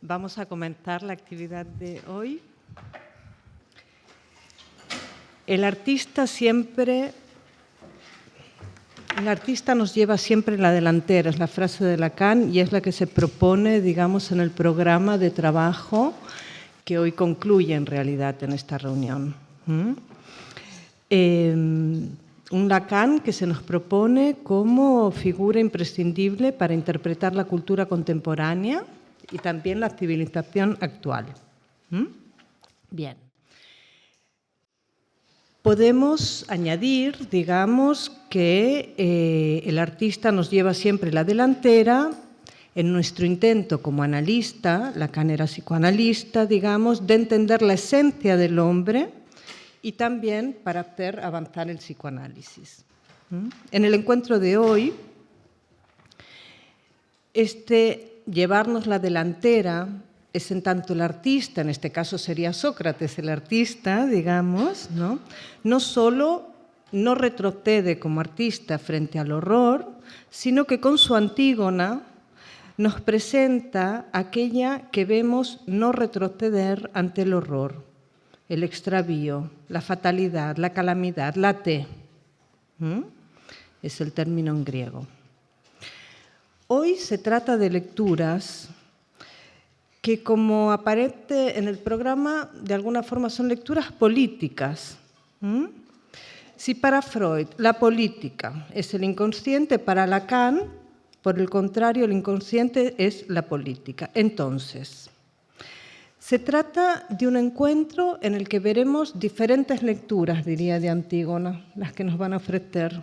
Vamos a comenzar la actividad de hoy. El artista nos lleva siempre en la delantera, es la frase de Lacan y es la que se propone, digamos, en el programa de trabajo que hoy concluye en realidad en esta reunión. Un Lacan que se nos propone como figura imprescindible para interpretar la cultura contemporánea y también la civilización actual. Bien. Podemos añadir, digamos, que el artista nos lleva siempre la delantera en nuestro intento como analista, Lacan era psicoanalista, digamos, de entender la esencia del hombre y también para hacer avanzar el psicoanálisis. En el encuentro de hoy, llevarnos la delantera es en tanto el artista, en este caso sería Sócrates el artista, digamos, no solo no retrocede como artista frente al horror, sino que con su Antígona nos presenta aquella que vemos no retroceder ante el horror, el extravío, la fatalidad, la calamidad, la te. Es el término en griego. Hoy se trata de lecturas que, como aparece en el programa, de alguna forma son lecturas políticas. Si para Freud la política es el inconsciente, para Lacan, por el contrario, el inconsciente es la política. Entonces, se trata de un encuentro en el que veremos diferentes lecturas, diría, de Antígona, las que nos van a ofrecer.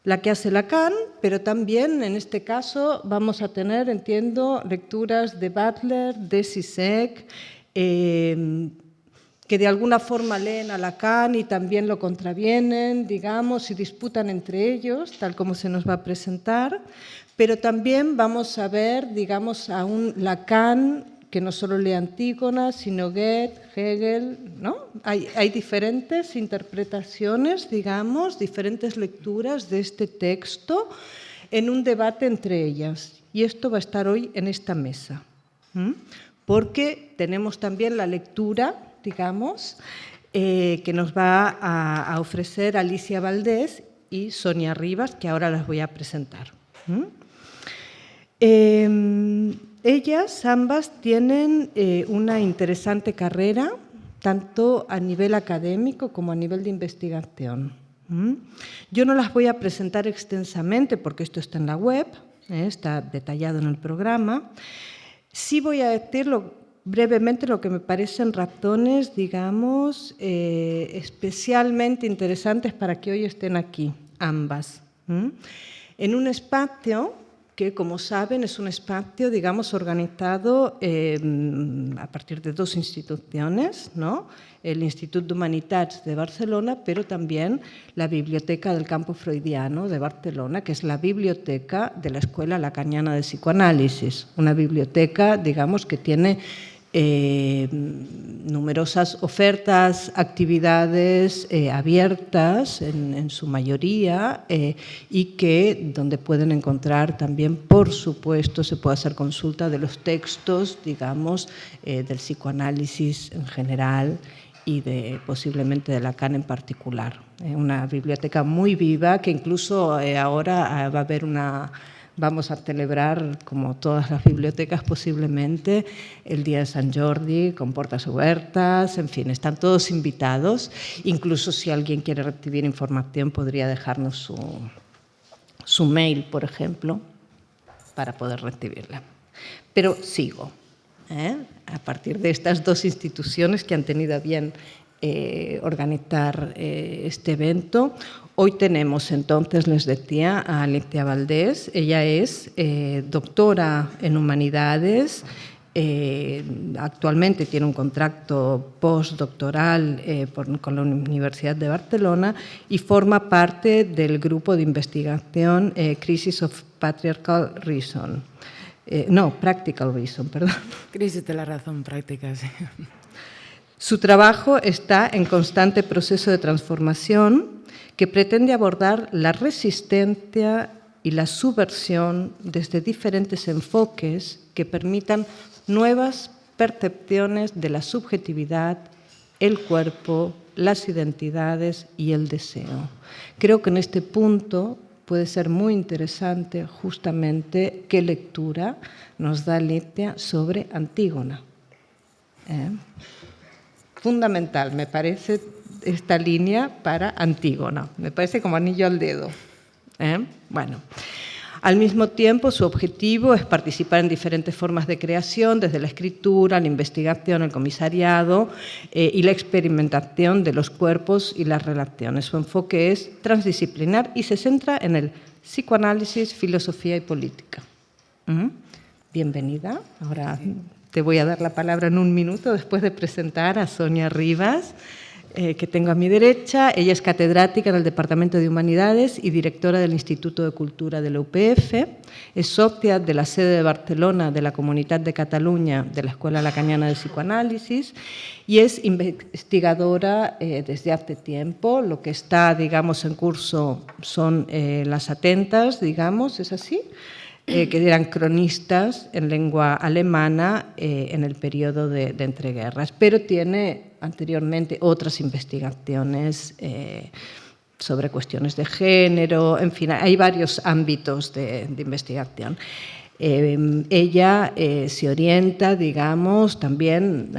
La que hace Lacan, pero también en este caso vamos a tener, entiendo, lecturas de Butler, de Zizek, que de alguna forma leen a Lacan y también lo contravienen, digamos, y disputan entre ellos, tal como se nos va a presentar, pero también vamos a ver, digamos, a un Lacan que no solo lee Antígona, sino Goethe, Hegel, ¿no? Hay diferentes interpretaciones, digamos, diferentes lecturas de este texto en un debate entre ellas. Y esto va a estar hoy en esta mesa, porque tenemos también la lectura, digamos, que nos va a ofrecer Alicia Valdés y Sonia Rivas, que ahora las voy a presentar. Ellas ambas tienen una interesante carrera, tanto a nivel académico como a nivel de investigación. Yo no las voy a presentar extensamente porque esto está en la web, está detallado en el programa. Sí voy a decir brevemente lo que me parecen razones, digamos, especialmente interesantes para que hoy estén aquí, ambas. En un espacio que, como saben, es un espacio, digamos, organizado a partir de dos instituciones, ¿no? El Institut d'Humanitats de Barcelona, pero también la Biblioteca del Campo Freudiano de Barcelona, que es la biblioteca de la Escuela Lacaniana de Psicoanálisis, una biblioteca, digamos, que tiene numerosas ofertas, actividades abiertas en su mayoría y que donde pueden encontrar también, por supuesto, se puede hacer consulta de los textos, digamos, del psicoanálisis en general y posiblemente de Lacan en particular. Una biblioteca muy viva que incluso ahora va a haber vamos a celebrar, como todas las bibliotecas posiblemente, el Día de San Jordi con puertas abiertas, en fin, están todos invitados. Incluso si alguien quiere recibir información podría dejarnos su mail, por ejemplo, para poder recibirla. Pero sigo, a partir de estas dos instituciones que han tenido a bien organizar este evento. Hoy tenemos, entonces, les decía, a Alicia Valdés. Ella es doctora en Humanidades, actualmente tiene un contrato postdoctoral con la Universidad de Barcelona y forma parte del grupo de investigación Crisis of Patriarchal Reason. Practical Reason, perdón. Crisis de la razón práctica, sí. Su trabajo está en constante proceso de transformación que pretende abordar la resistencia y la subversión desde diferentes enfoques que permitan nuevas percepciones de la subjetividad, el cuerpo, las identidades y el deseo. Creo que en este punto puede ser muy interesante justamente qué lectura nos da Alicia sobre Antígona. Fundamental, me parece, esta línea para Antígona. Me parece como anillo al dedo. Bueno, al mismo tiempo, su objetivo es participar en diferentes formas de creación, desde la escritura, la investigación, el comisariado y la experimentación de los cuerpos y las relaciones. Su enfoque es transdisciplinar y se centra en el psicoanálisis, filosofía y política. Bienvenida. Ahora te voy a dar la palabra en un minuto después de presentar a Sonia Rivas, que tengo a mi derecha. Ella es catedrática en el Departamento de Humanidades y directora del Instituto de Cultura de la UPF. Es socia de la sede de Barcelona de la Comunitat de Cataluña de la Escuela Lacaniana de Psicoanálisis y es investigadora desde hace tiempo. Lo que está, digamos, en curso son las atentas, digamos, ¿es así? Que eran cronistas en lengua alemana en el periodo de entreguerras, pero tiene anteriormente otras investigaciones sobre cuestiones de género, en fin, hay varios ámbitos de investigación. Ella se orienta, digamos, también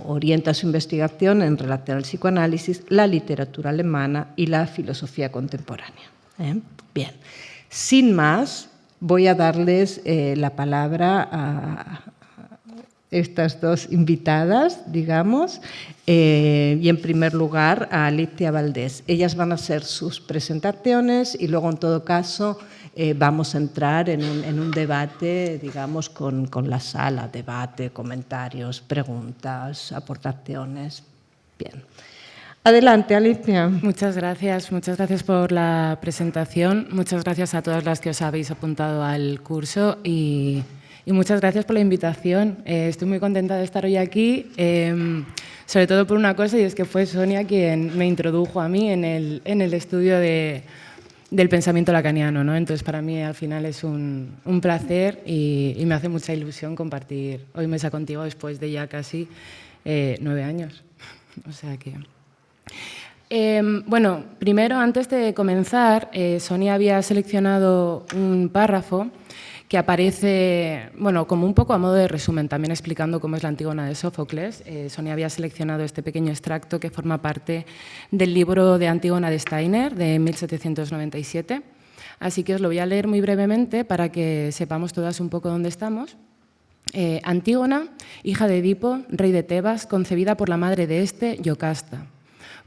orienta su investigación en relación al psicoanálisis, la literatura alemana y la filosofía contemporánea. Bien, sin más, voy a darles la palabra a estas dos invitadas, digamos, y en primer lugar a Alicia Valdés. Ellas van a hacer sus presentaciones y luego, en todo caso, vamos a entrar en un debate, digamos, con la sala, debate, comentarios, preguntas, aportaciones. Bien. Adelante, Alicia. Muchas gracias por la presentación. Muchas gracias a todas las que os habéis apuntado al curso y muchas gracias por la invitación. Estoy muy contenta de estar hoy aquí, sobre todo por una cosa, y es que fue Sonia quien me introdujo a mí en el estudio del pensamiento lacaniano, ¿no? Entonces, para mí al final es un placer y me hace mucha ilusión compartir hoy mesa contigo después de ya casi 9 años. O sea que... bueno, primero, antes de comenzar, Sonia había seleccionado un párrafo que aparece, bueno, como un poco a modo de resumen, también explicando cómo es la Antígona de Sófocles. Sonia había seleccionado este pequeño extracto que forma parte del libro de Antígona de Steiner, de 1797. Así que os lo voy a leer muy brevemente para que sepamos todas un poco dónde estamos. Antígona, hija de Edipo, rey de Tebas, concebida por la madre de este, Yocasta.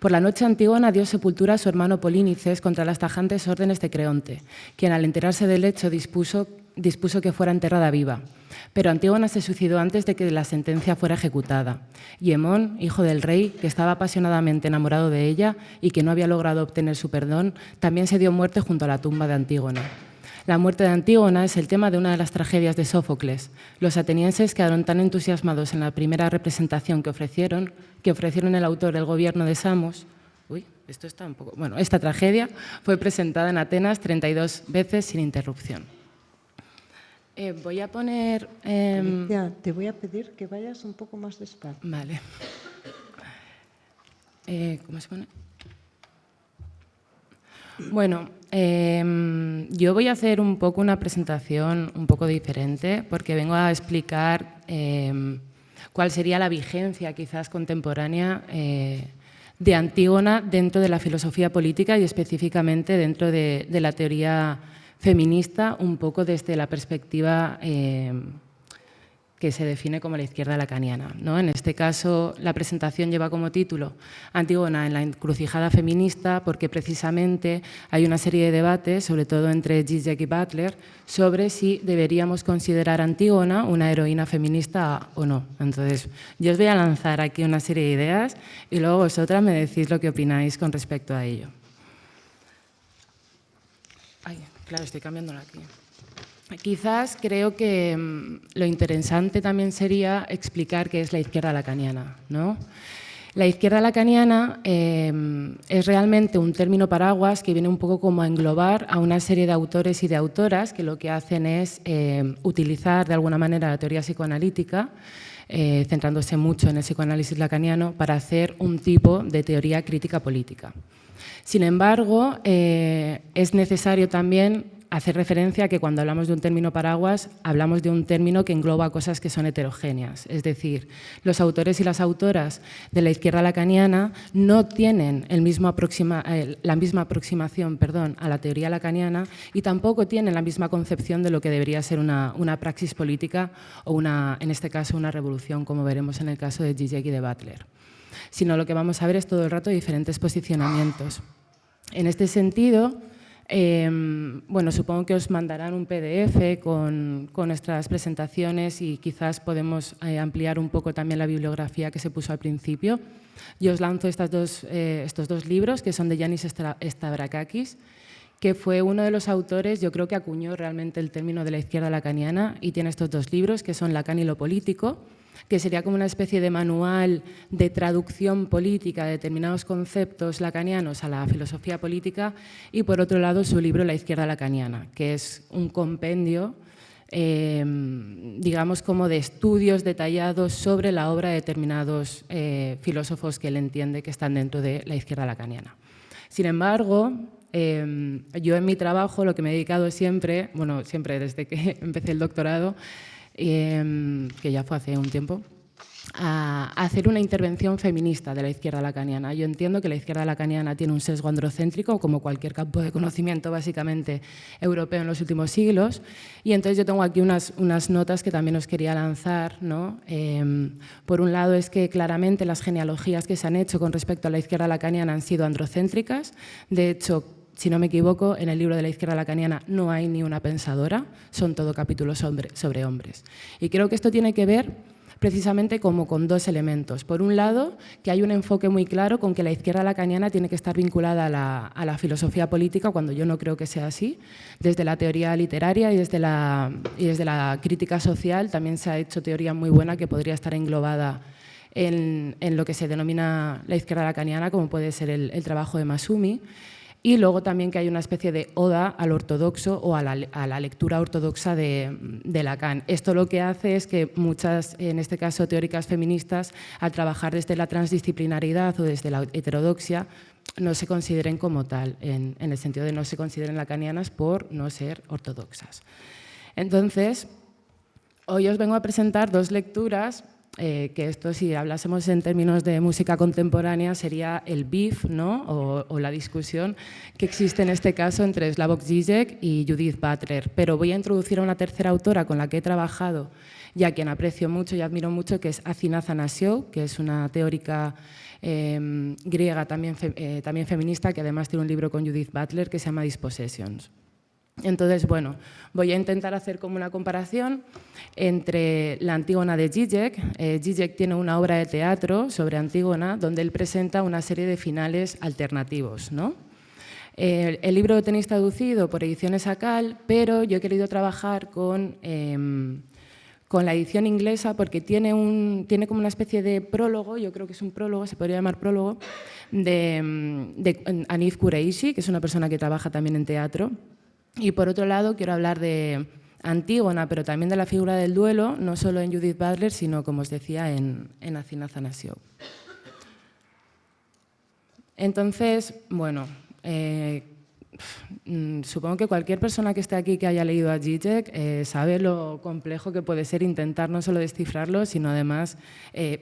Por la noche Antígona dio sepultura a su hermano Polínices contra las tajantes órdenes de Creonte, quien al enterarse del hecho dispuso que fuera enterrada viva. Pero Antígona se suicidó antes de que la sentencia fuera ejecutada. Y Hemón, hijo del rey, que estaba apasionadamente enamorado de ella y que no había logrado obtener su perdón, también se dio muerte junto a la tumba de Antígona. La muerte de Antígona es el tema de una de las tragedias de Sófocles. Los atenienses quedaron tan entusiasmados en la primera representación que ofrecieron el autor el gobierno de Samos. Esta tragedia fue presentada en Atenas 32 veces sin interrupción. Voy a poner... Alicia, te voy a pedir que vayas un poco más despacio. Vale. ¿Cómo se pone? Bueno, yo voy a hacer un poco una presentación un poco diferente porque vengo a explicar cuál sería la vigencia quizás contemporánea de Antígona dentro de la filosofía política y específicamente dentro de la teoría feminista, un poco desde la perspectiva que se define como la izquierda lacaniana, ¿no? En este caso, la presentación lleva como título Antígona en la encrucijada feminista porque precisamente hay una serie de debates, sobre todo entre Zizek y Butler, sobre si deberíamos considerar a Antígona una heroína feminista o no. Entonces, yo os voy a lanzar aquí una serie de ideas y luego vosotras me decís lo que opináis con respecto a ello. Ay, claro, estoy cambiándola aquí. Quizás creo que lo interesante también sería explicar qué es la izquierda lacaniana, ¿no? La izquierda lacaniana es realmente un término paraguas que viene un poco como a englobar a una serie de autores y de autoras que lo que hacen es utilizar de alguna manera la teoría psicoanalítica, centrándose mucho en el psicoanálisis lacaniano, para hacer un tipo de teoría crítica política. Sin embargo, es necesario también hacer referencia a que cuando hablamos de un término paraguas, hablamos de un término que engloba cosas que son heterogéneas. Es decir, los autores y las autoras de la izquierda lacaniana no tienen la misma aproximación a la teoría lacaniana y tampoco tienen la misma concepción de lo que debería ser una praxis política o, en este caso, una revolución, como veremos en el caso de Zizek y de Butler. Sino lo que vamos a ver es todo el rato diferentes posicionamientos. En este sentido, bueno, supongo que os mandarán un PDF con nuestras presentaciones y quizás podemos ampliar un poco también la bibliografía que se puso al principio. Yo os lanzo estos dos libros, que son de Yanis Stavrakakis, que fue uno de los autores, yo creo que acuñó realmente el término de la izquierda lacaniana, y tiene estos dos libros, que son Lacan y lo político, que sería como una especie de manual de traducción política de determinados conceptos lacanianos a la filosofía política, y por otro lado su libro La izquierda lacaniana, que es un compendio, digamos, como de estudios detallados sobre la obra de determinados filósofos que él entiende que están dentro de la izquierda lacaniana. Sin embargo, yo en mi trabajo lo que me he dedicado siempre, bueno, siempre desde que empecé el doctorado, que ya fue hace un tiempo, a hacer una intervención feminista de la izquierda lacaniana. Yo entiendo que la izquierda lacaniana tiene un sesgo androcéntrico, como cualquier campo de conocimiento básicamente europeo en los últimos siglos, y entonces yo tengo aquí unas notas que también os quería lanzar, ¿no? Por un lado es que claramente las genealogías que se han hecho con respecto a la izquierda lacaniana han sido androcéntricas. De hecho, si no me equivoco, en el libro de la izquierda lacaniana no hay ni una pensadora, son todo capítulos sobre hombres. Y creo que esto tiene que ver precisamente como con dos elementos. Por un lado, que hay un enfoque muy claro con que la izquierda lacaniana tiene que estar vinculada a la filosofía política, cuando yo no creo que sea así. Desde la teoría literaria y desde la crítica social también se ha hecho teoría muy buena que podría estar englobada en lo que se denomina la izquierda lacaniana, como puede ser el trabajo de Masumi. Y luego también que hay una especie de oda al ortodoxo o a la lectura ortodoxa de Lacan. Esto lo que hace es que muchas, en este caso teóricas feministas, al trabajar desde la transdisciplinaridad o desde la heterodoxia, no se consideren como tal, en el sentido de no se consideren lacanianas por no ser ortodoxas. Entonces, hoy os vengo a presentar dos lecturas, que esto, si hablásemos en términos de música contemporánea, sería el beef, ¿no? o la discusión que existe en este caso entre Slavoj Žižek y Judith Butler. Pero voy a introducir a una tercera autora con la que he trabajado y a quien aprecio mucho y admiro mucho, que es Athina Athanasiou, que es una teórica griega también feminista, que además tiene un libro con Judith Butler que se llama Dispossessions. Entonces, bueno, voy a intentar hacer como una comparación entre la Antígona de Žižek. Žižek tiene una obra de teatro sobre Antígona donde él presenta una serie de finales alternativos, ¿no? El libro lo tenéis traducido por Ediciones Akal, pero yo he querido trabajar con la edición inglesa porque tiene como una especie de prólogo, yo creo que es un prólogo, se podría llamar prólogo, de Hanif Kureishi, que es una persona que trabaja también en teatro. Y por otro lado, quiero hablar de Antígona, pero también de la figura del duelo, no solo en Judith Butler, sino, como os decía, en Athina Athanasiou. Entonces, bueno, supongo que cualquier persona que esté aquí que haya leído a Žižek sabe lo complejo que puede ser intentar no solo descifrarlo, sino además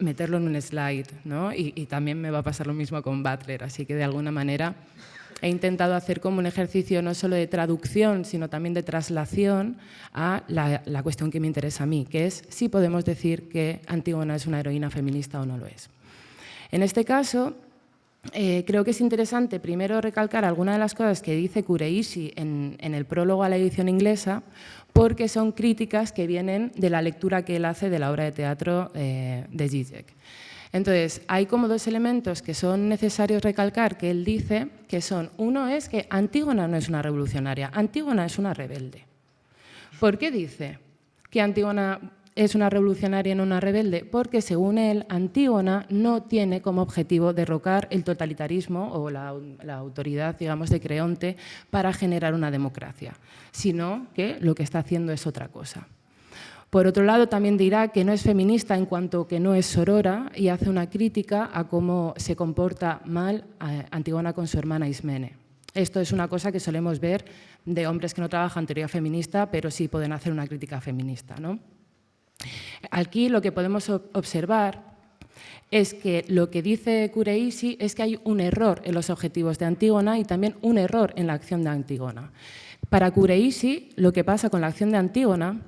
meterlo en un slide, ¿no? Y también me va a pasar lo mismo con Butler, así que de alguna manera he intentado hacer como un ejercicio no solo de traducción, sino también de traslación a la cuestión que me interesa a mí, que es si podemos decir que Antígona es una heroína feminista o no lo es. En este caso, creo que es interesante primero recalcar algunas de las cosas que dice Kureishi en el prólogo a la edición inglesa, porque son críticas que vienen de la lectura que él hace de la obra de teatro de Žižek. Entonces, hay como dos elementos que son necesarios recalcar que él dice, que son, uno es que Antígona no es una revolucionaria, Antígona es una rebelde. ¿Por qué dice que Antígona es una revolucionaria y no una rebelde? Porque, según él, Antígona no tiene como objetivo derrocar el totalitarismo o la autoridad, digamos, de Creonte para generar una democracia, sino que lo que está haciendo es otra cosa. Por otro lado, también dirá que no es feminista en cuanto que no es sorora y hace una crítica a cómo se comporta mal Antígona con su hermana Ismene. Esto es una cosa que solemos ver de hombres que no trabajan teoría feminista, pero sí pueden hacer una crítica feminista, ¿no? Aquí lo que podemos observar es que lo que dice Kureisi es que hay un error en los objetivos de Antígona y también un error en la acción de Antígona. Para Kureisi, lo que pasa con la acción de Antígona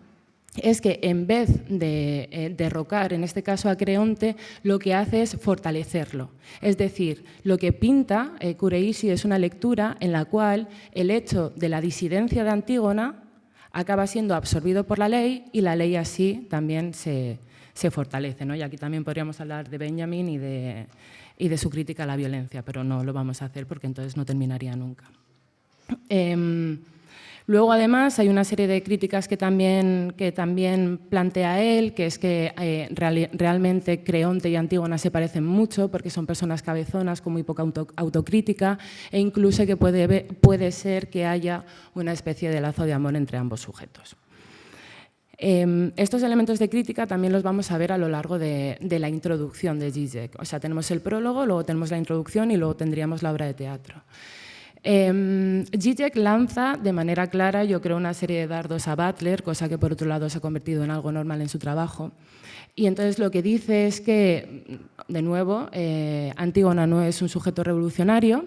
es que en vez de derrocar, en este caso a Creonte, lo que hace es fortalecerlo. Es decir, lo que pinta Kureisi es una lectura en la cual el hecho de la disidencia de Antígona acaba siendo absorbido por la ley y la ley así también se fortalece, ¿no? Y aquí también podríamos hablar de Benjamin y de su crítica a la violencia, pero no lo vamos a hacer porque entonces no terminaría nunca. Luego, además, hay una serie de críticas que también plantea él, que es que realmente Creonte y Antígona se parecen mucho porque son personas cabezonas con muy poca autocrítica e incluso que puede ser que haya una especie de lazo de amor entre ambos sujetos. Estos elementos de crítica también los vamos a ver a lo largo de la introducción de Zizek. O sea, tenemos el prólogo, luego tenemos la introducción y luego tendríamos la obra de teatro. Zizek lanza de manera clara, yo creo, una serie de dardos a Butler, cosa que por otro lado se ha convertido en algo normal en su trabajo. Y entonces lo que dice es que, de nuevo, Antígona no es un sujeto revolucionario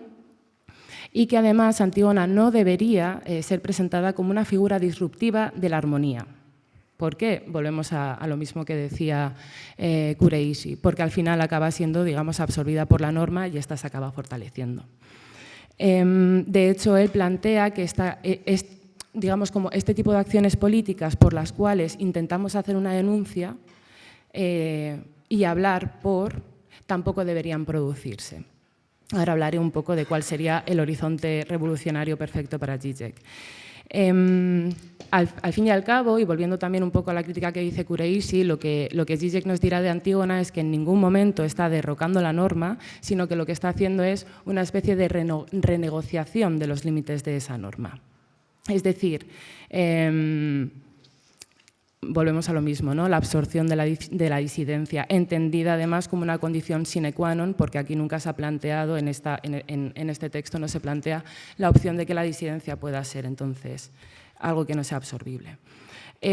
y que además Antígona no debería ser presentada como una figura disruptiva de la armonía. ¿Por qué? Volvemos a lo mismo que decía Kureisi, porque al final acaba siendo, digamos, absorbida por la norma y esta se acaba fortaleciendo. De hecho, él plantea que digamos, como este tipo de acciones políticas por las cuales intentamos hacer una denuncia y hablar tampoco deberían producirse. Ahora hablaré un poco de cuál sería el horizonte revolucionario perfecto para Zizek. Al fin y al cabo, y volviendo también un poco a la crítica que dice Kureisi, lo que Zizek nos dirá de Antígona es que en ningún momento está derrocando la norma, sino que lo que está haciendo es una especie de renegociación de los límites de esa norma. Es decir, volvemos a lo mismo, ¿no? La absorción de la disidencia, entendida además como una condición sine qua non, porque aquí nunca se ha planteado, en este texto no se plantea la opción de que la disidencia pueda ser entonces algo que no sea absorbible.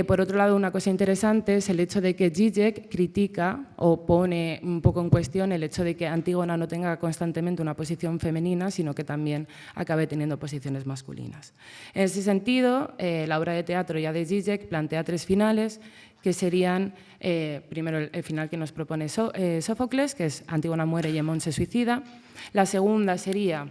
Por otro lado, una cosa interesante es el hecho de que Zizek critica o pone un poco en cuestión el hecho de que Antígona no tenga constantemente una posición femenina, sino que también acabe teniendo posiciones masculinas. En ese sentido, la obra de teatro ya de Zizek plantea tres finales, que serían, primero, el final que nos propone Sófocles, que es Antígona muere y Hemón se suicida. La segunda sería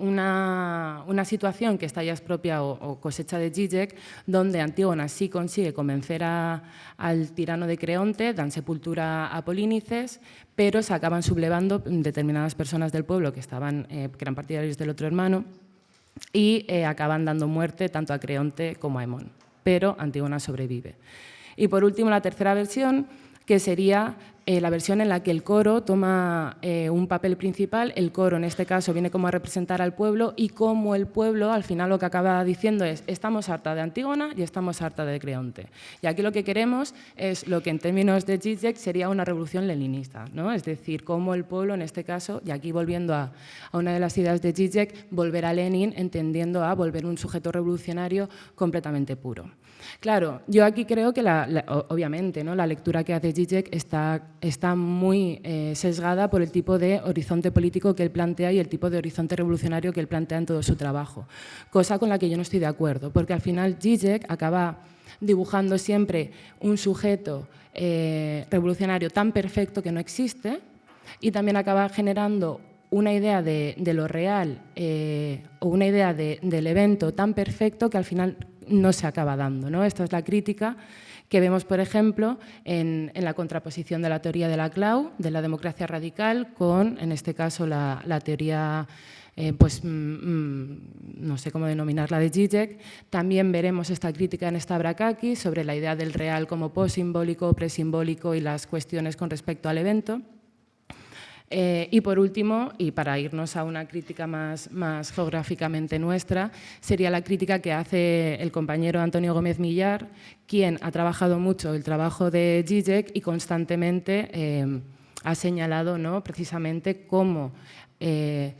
una situación que esta ya es propia o cosecha de Zizek, donde Antígona sí consigue convencer al tirano de Creonte, dan sepultura a Polínices, pero se acaban sublevando determinadas personas del pueblo que eran partidarios del otro hermano y acaban dando muerte tanto a Creonte como a Hemón, pero Antígona sobrevive. Y por último, la tercera versión, que sería la versión en la que el coro toma un papel principal. El coro, en este caso, viene como a representar al pueblo y como el pueblo, al final, lo que acaba diciendo es estamos harta de Antígona y estamos harta de Creonte. Y aquí lo que queremos es lo que en términos de Zizek sería una revolución leninista, ¿no? Es decir, cómo el pueblo, en este caso, y aquí volviendo a una de las ideas de Zizek, volver a Lenin, entendiendo a volver un sujeto revolucionario completamente puro. Claro, yo aquí creo que, obviamente, ¿no?, la lectura que hace Zizek está muy sesgada por el tipo de horizonte político que él plantea y el tipo de horizonte revolucionario que él plantea en todo su trabajo, cosa con la que yo no estoy de acuerdo, porque al final Zizek acaba dibujando siempre un sujeto revolucionario tan perfecto que no existe y también acaba generando una idea de lo real o una idea del evento tan perfecto que al final no se acaba dando, ¿no? Esta es la crítica que vemos, por ejemplo, en la contraposición de la teoría de Laclau, de la democracia radical, con, en este caso, la teoría no sé cómo denominarla, de Zizek. También veremos esta crítica en Stavrakakis sobre la idea del real como posimbólico, presimbólico y las cuestiones con respecto al evento. Y por último, y para irnos a una crítica más geográficamente nuestra, sería la crítica que hace el compañero Antonio Gómez Millar, quien ha trabajado mucho el trabajo de Zizek y constantemente ha señalado, ¿no?, precisamente cómo se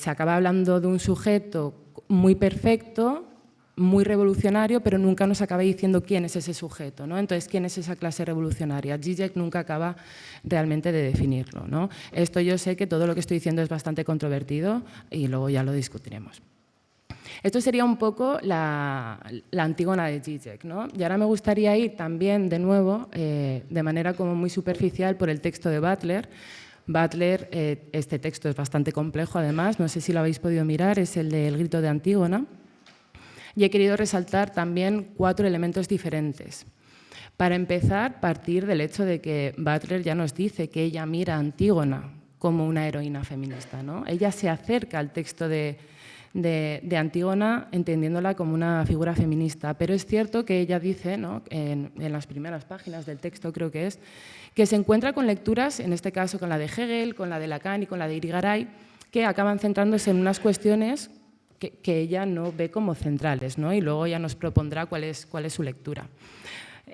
acaba hablando de un sujeto muy perfecto, muy revolucionario, pero nunca nos acaba diciendo quién es ese sujeto, ¿no? Entonces, ¿quién es esa clase revolucionaria? Zizek nunca acaba realmente de definirlo, ¿no? Esto yo sé que todo lo que estoy diciendo es bastante controvertido y luego ya lo discutiremos. Esto sería un poco la Antígona de Zizek, ¿no? Y ahora me gustaría ir también, de nuevo, de manera como muy superficial, por el texto de Butler. Butler, este texto es bastante complejo, además, no sé si lo habéis podido mirar, es el del Grito de Antígona. Y he querido resaltar también 4 elementos diferentes. Para empezar, partir del hecho de que Butler ya nos dice que ella mira a Antígona como una heroína feminista, ¿no? Ella se acerca al texto de Antígona entendiéndola como una figura feminista, pero es cierto que ella dice, ¿no?, en las primeras páginas del texto creo que se encuentra con lecturas, en este caso con la de Hegel, con la de Lacan y con la de Irigaray, que acaban centrándose en unas cuestiones que ella no ve como centrales, ¿no? Y luego ya nos propondrá cuál es su lectura.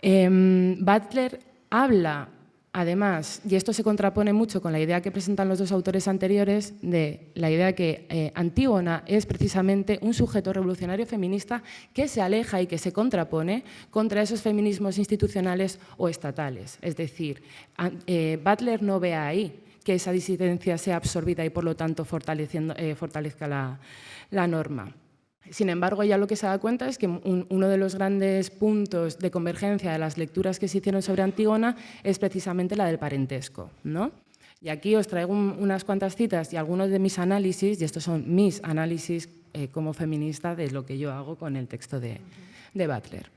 Butler habla, además, y esto se contrapone mucho con la idea que presentan los 2 autores anteriores, de la idea que Antígona es precisamente un sujeto revolucionario feminista que se aleja y que se contrapone contra esos feminismos institucionales o estatales. Es decir, Butler no ve ahí que esa disidencia sea absorbida y, por lo tanto, fortalezca la norma. Sin embargo, ella lo que se da cuenta es que uno de los grandes puntos de convergencia de las lecturas que se hicieron sobre Antígona es precisamente la del parentesco, ¿no? Y aquí os traigo unas cuantas citas y algunos de mis análisis, y estos son mis análisis como feminista de lo que yo hago con el texto de Butler.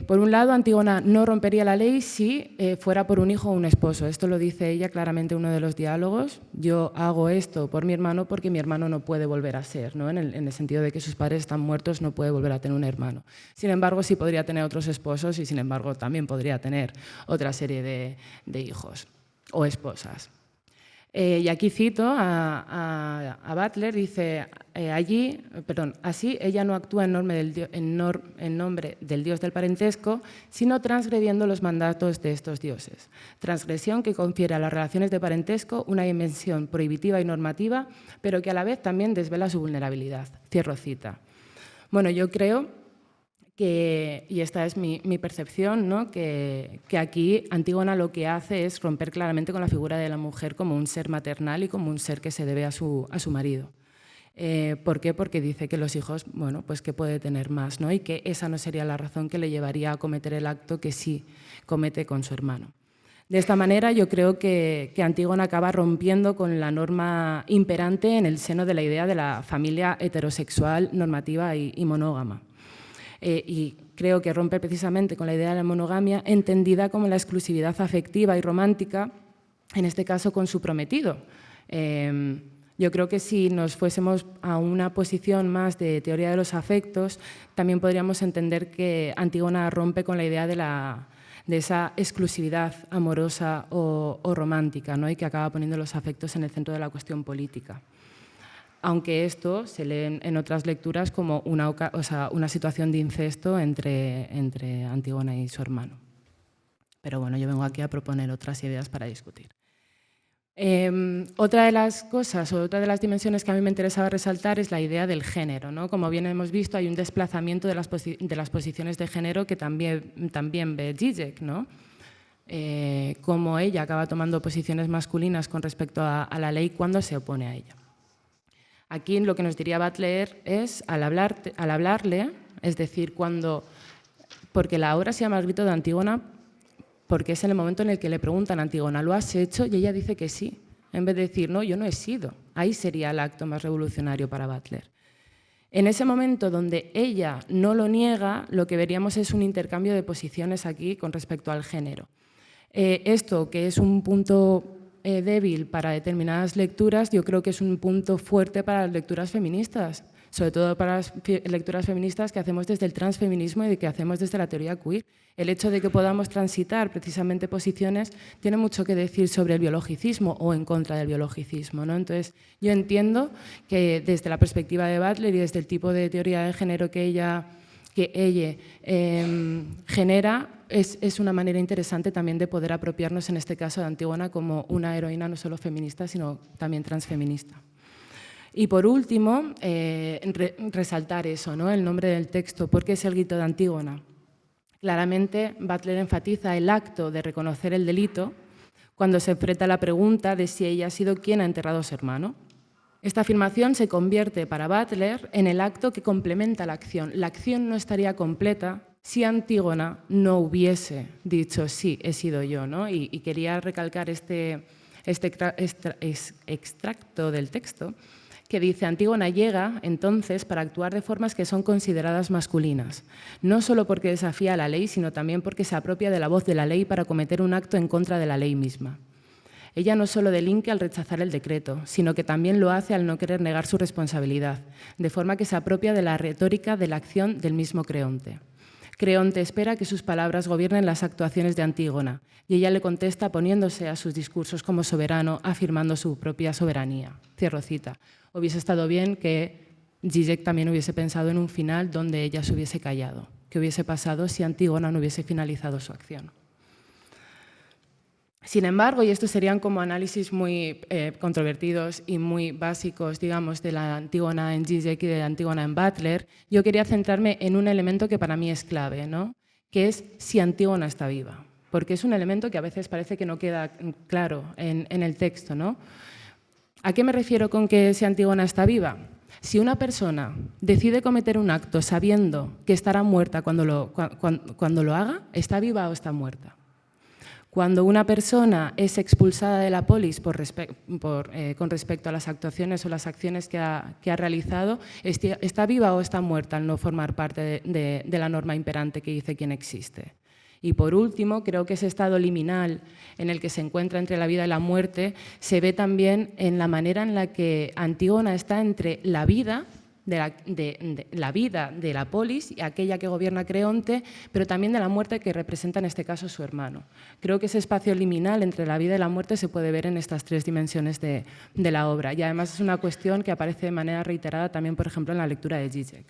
Por un lado, Antígona no rompería la ley si fuera por un hijo o un esposo. Esto lo dice ella claramente en uno de los diálogos. Yo hago esto por mi hermano porque mi hermano no puede volver a ser, ¿no? En el sentido de que sus padres están muertos, no puede volver a tener un hermano. Sin embargo, sí podría tener otros esposos y, sin embargo, también podría tener otra serie de hijos o esposas. Y aquí cito a Butler, dice, así ella no actúa en nombre del dios del parentesco, sino transgrediendo los mandatos de estos dioses. Transgresión que confiere a las relaciones de parentesco una dimensión prohibitiva y normativa, pero que a la vez también desvela su vulnerabilidad. Cierro cita. Bueno, yo creo y esta es mi percepción, ¿no?, que aquí Antígona lo que hace es romper claramente con la figura de la mujer como un ser maternal y como un ser que se debe a su marido. ¿Por qué? Porque dice que los hijos, bueno, pues que puede tener más, ¿no?, y que esa no sería la razón que le llevaría a cometer el acto que sí comete con su hermano. De esta manera, yo creo que Antígona acaba rompiendo con la norma imperante en el seno de la idea de la familia heterosexual, normativa y monógama. Y creo que rompe precisamente con la idea de la monogamia entendida como la exclusividad afectiva y romántica, en este caso con su prometido. Yo creo que si nos fuésemos a una posición más de teoría de los afectos, también podríamos entender que Antígona rompe con la idea de esa exclusividad amorosa o romántica, ¿no?, y que acaba poniendo los afectos en el centro de la cuestión política. Aunque esto se lee en otras lecturas como una situación de incesto entre Antígona y su hermano. Pero bueno, yo vengo aquí a proponer otras ideas para discutir. Otra de las cosas, o otra de las dimensiones que a mí me interesaba resaltar es la idea del género, ¿no? Como bien hemos visto, hay un desplazamiento de las posiciones de género que también ve Zizek, ¿no? Como ella acaba tomando posiciones masculinas con respecto a la ley cuando se opone a ella. Aquí lo que nos diría Butler es, al hablarle, es decir, porque la obra se llama El grito de Antígona, porque es en el momento en el que le preguntan a Antígona, ¿lo has hecho? Y ella dice que sí, en vez de decir, no, yo no he sido. Ahí sería el acto más revolucionario para Butler. En ese momento donde ella no lo niega, lo que veríamos es un intercambio de posiciones aquí con respecto al género. Esto, que es un punto débil para determinadas lecturas, yo creo que es un punto fuerte para las lecturas feministas, sobre todo para las lecturas feministas que hacemos desde el transfeminismo y que hacemos desde la teoría queer. El hecho de que podamos transitar precisamente posiciones tiene mucho que decir sobre el biologicismo o en contra del biologicismo, ¿no? Entonces, yo entiendo que desde la perspectiva de Butler y desde el tipo de teoría de género que ella genera, es una manera interesante también de poder apropiarnos, en este caso, de Antígona como una heroína no solo feminista, sino también transfeminista. Y por último, resaltar eso, ¿no? El nombre del texto. ¿Por qué es el grito de Antígona? Claramente, Butler enfatiza el acto de reconocer el delito cuando se enfrenta a la pregunta de si ella ha sido quien ha enterrado a su hermano. Esta afirmación se convierte para Butler en el acto que complementa la acción. La acción no estaría completa si Antígona no hubiese dicho sí, he sido yo, ¿no? Y quería recalcar este extracto del texto que dice: Antígona llega entonces para actuar de formas que son consideradas masculinas, no solo porque desafía la ley, sino también porque se apropia de la voz de la ley para cometer un acto en contra de la ley misma. Ella no solo delinque al rechazar el decreto, sino que también lo hace al no querer negar su responsabilidad, de forma que se apropia de la retórica de la acción del mismo Creonte. Creonte espera que sus palabras gobiernen las actuaciones de Antígona, y ella le contesta poniéndose a sus discursos como soberano, afirmando su propia soberanía. Cierro cita. Hubiese estado bien que Zizek también hubiese pensado en un final donde ella se hubiese callado. ¿Qué hubiese pasado si Antígona no hubiese finalizado su acción? Sin embargo, y estos serían como análisis muy controvertidos y muy básicos, digamos, de la Antígona en Zizek y de la Antígona en Butler, yo quería centrarme en un elemento que para mí es clave, ¿no? Que es si Antígona está viva, porque es un elemento que a veces parece que no queda claro en el texto, ¿no? ¿A qué me refiero con que si Antígona está viva? Si una persona decide cometer un acto sabiendo que estará muerta cuando lo haga, ¿está viva o está muerta? Cuando una persona es expulsada de la polis con respecto a las actuaciones o las acciones que ha realizado, ¿está viva o está muerta al no formar parte de la norma imperante que dice quién existe? Y por último, creo que ese estado liminal en el que se encuentra entre la vida y la muerte se ve también en la manera en la que Antígona está entre la vida la vida de la polis, y aquella que gobierna Creonte, pero también de la muerte que representa en este caso su hermano. Creo que ese espacio liminal entre la vida y la muerte se puede ver en estas tres dimensiones de la obra, y además es una cuestión que aparece de manera reiterada también, por ejemplo, en la lectura de Zizek.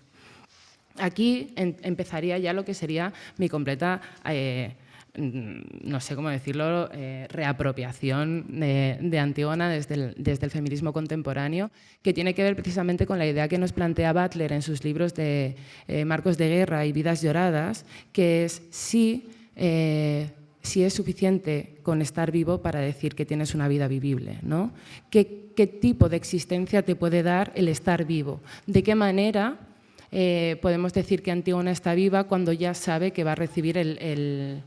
Aquí empezaría ya lo que sería mi completa no sé cómo decirlo, reapropiación de Antígona desde el feminismo contemporáneo, que tiene que ver precisamente con la idea que nos plantea Butler en sus libros de Marcos de Guerra y Vidas lloradas, que es si es suficiente con estar vivo para decir que tienes una vida vivible, ¿no? ¿Qué tipo de existencia te puede dar el estar vivo? ¿De qué manera podemos decir que Antígona está viva cuando ya sabe que va a recibir el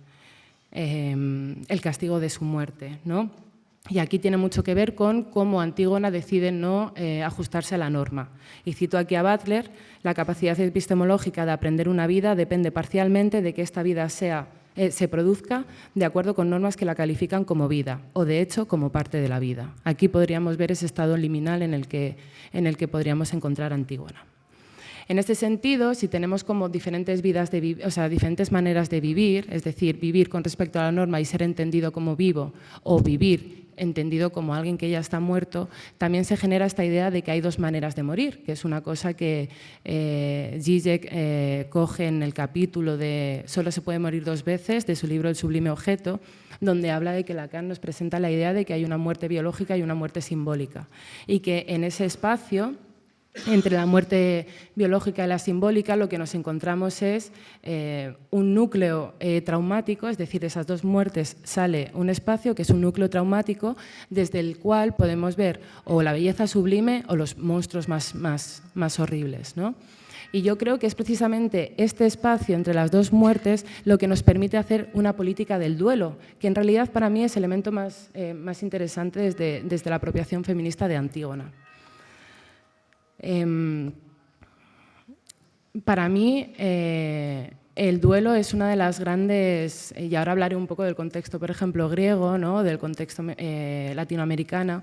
castigo de su muerte, ¿no? Y aquí tiene mucho que ver con cómo Antígona decide no ajustarse a la norma. Y cito aquí a Butler: la capacidad epistemológica de aprender una vida depende parcialmente de que esta vida se produzca de acuerdo con normas que la califican como vida, o de hecho como parte de la vida. Aquí podríamos ver ese estado liminal en el que podríamos encontrar a Antígona. En este sentido, si tenemos como diferentes diferentes maneras de vivir, es decir, vivir con respecto a la norma y ser entendido como vivo, o vivir entendido como alguien que ya está muerto, también se genera esta idea de que hay dos maneras de morir, que es una cosa que Zizek coge en el capítulo de Solo se puede morir dos veces, de su libro El sublime objeto, donde habla de que Lacan nos presenta la idea de que hay una muerte biológica y una muerte simbólica, y que en ese espacio entre la muerte biológica y la simbólica lo que nos encontramos es un núcleo traumático, es decir, de esas dos muertes sale un espacio que es un núcleo traumático desde el cual podemos ver o la belleza sublime o los monstruos más horribles, ¿no? Y yo creo que es precisamente este espacio entre las dos muertes lo que nos permite hacer una política del duelo, que en realidad para mí es el elemento más interesante desde la apropiación feminista de Antígona. Para mí, el duelo es una de las grandes, y ahora hablaré un poco del contexto, por ejemplo, griego, ¿no? Del contexto latinoamericano.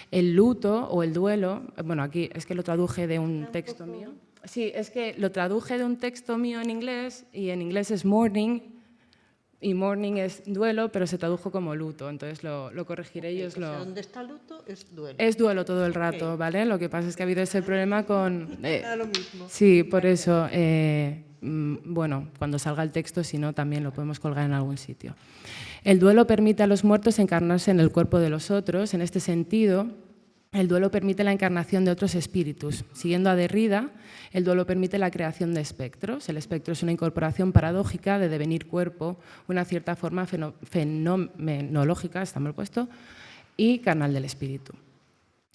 El luto o el duelo, bueno, aquí es que lo traduje de un texto mío. Sí, es que lo traduje de un texto mío en inglés, y en inglés es mourning, y mourning es duelo, pero se tradujo como luto, entonces lo corregiré y os lo... ¿Dónde está luto? Es duelo. Es duelo todo el rato, ¿vale? Lo que pasa es que ha habido ese problema con... Lo mismo. Sí, por eso, bueno, cuando salga el texto, si no, también lo podemos colgar en algún sitio. El duelo permite a los muertos encarnarse en el cuerpo de los otros. En este sentido, el duelo permite la encarnación de otros espíritus. Siguiendo a Derrida, el duelo permite la creación de espectros. El espectro es una incorporación paradójica de devenir cuerpo, una cierta forma fenomenológica, está mal puesto, y carnal del espíritu.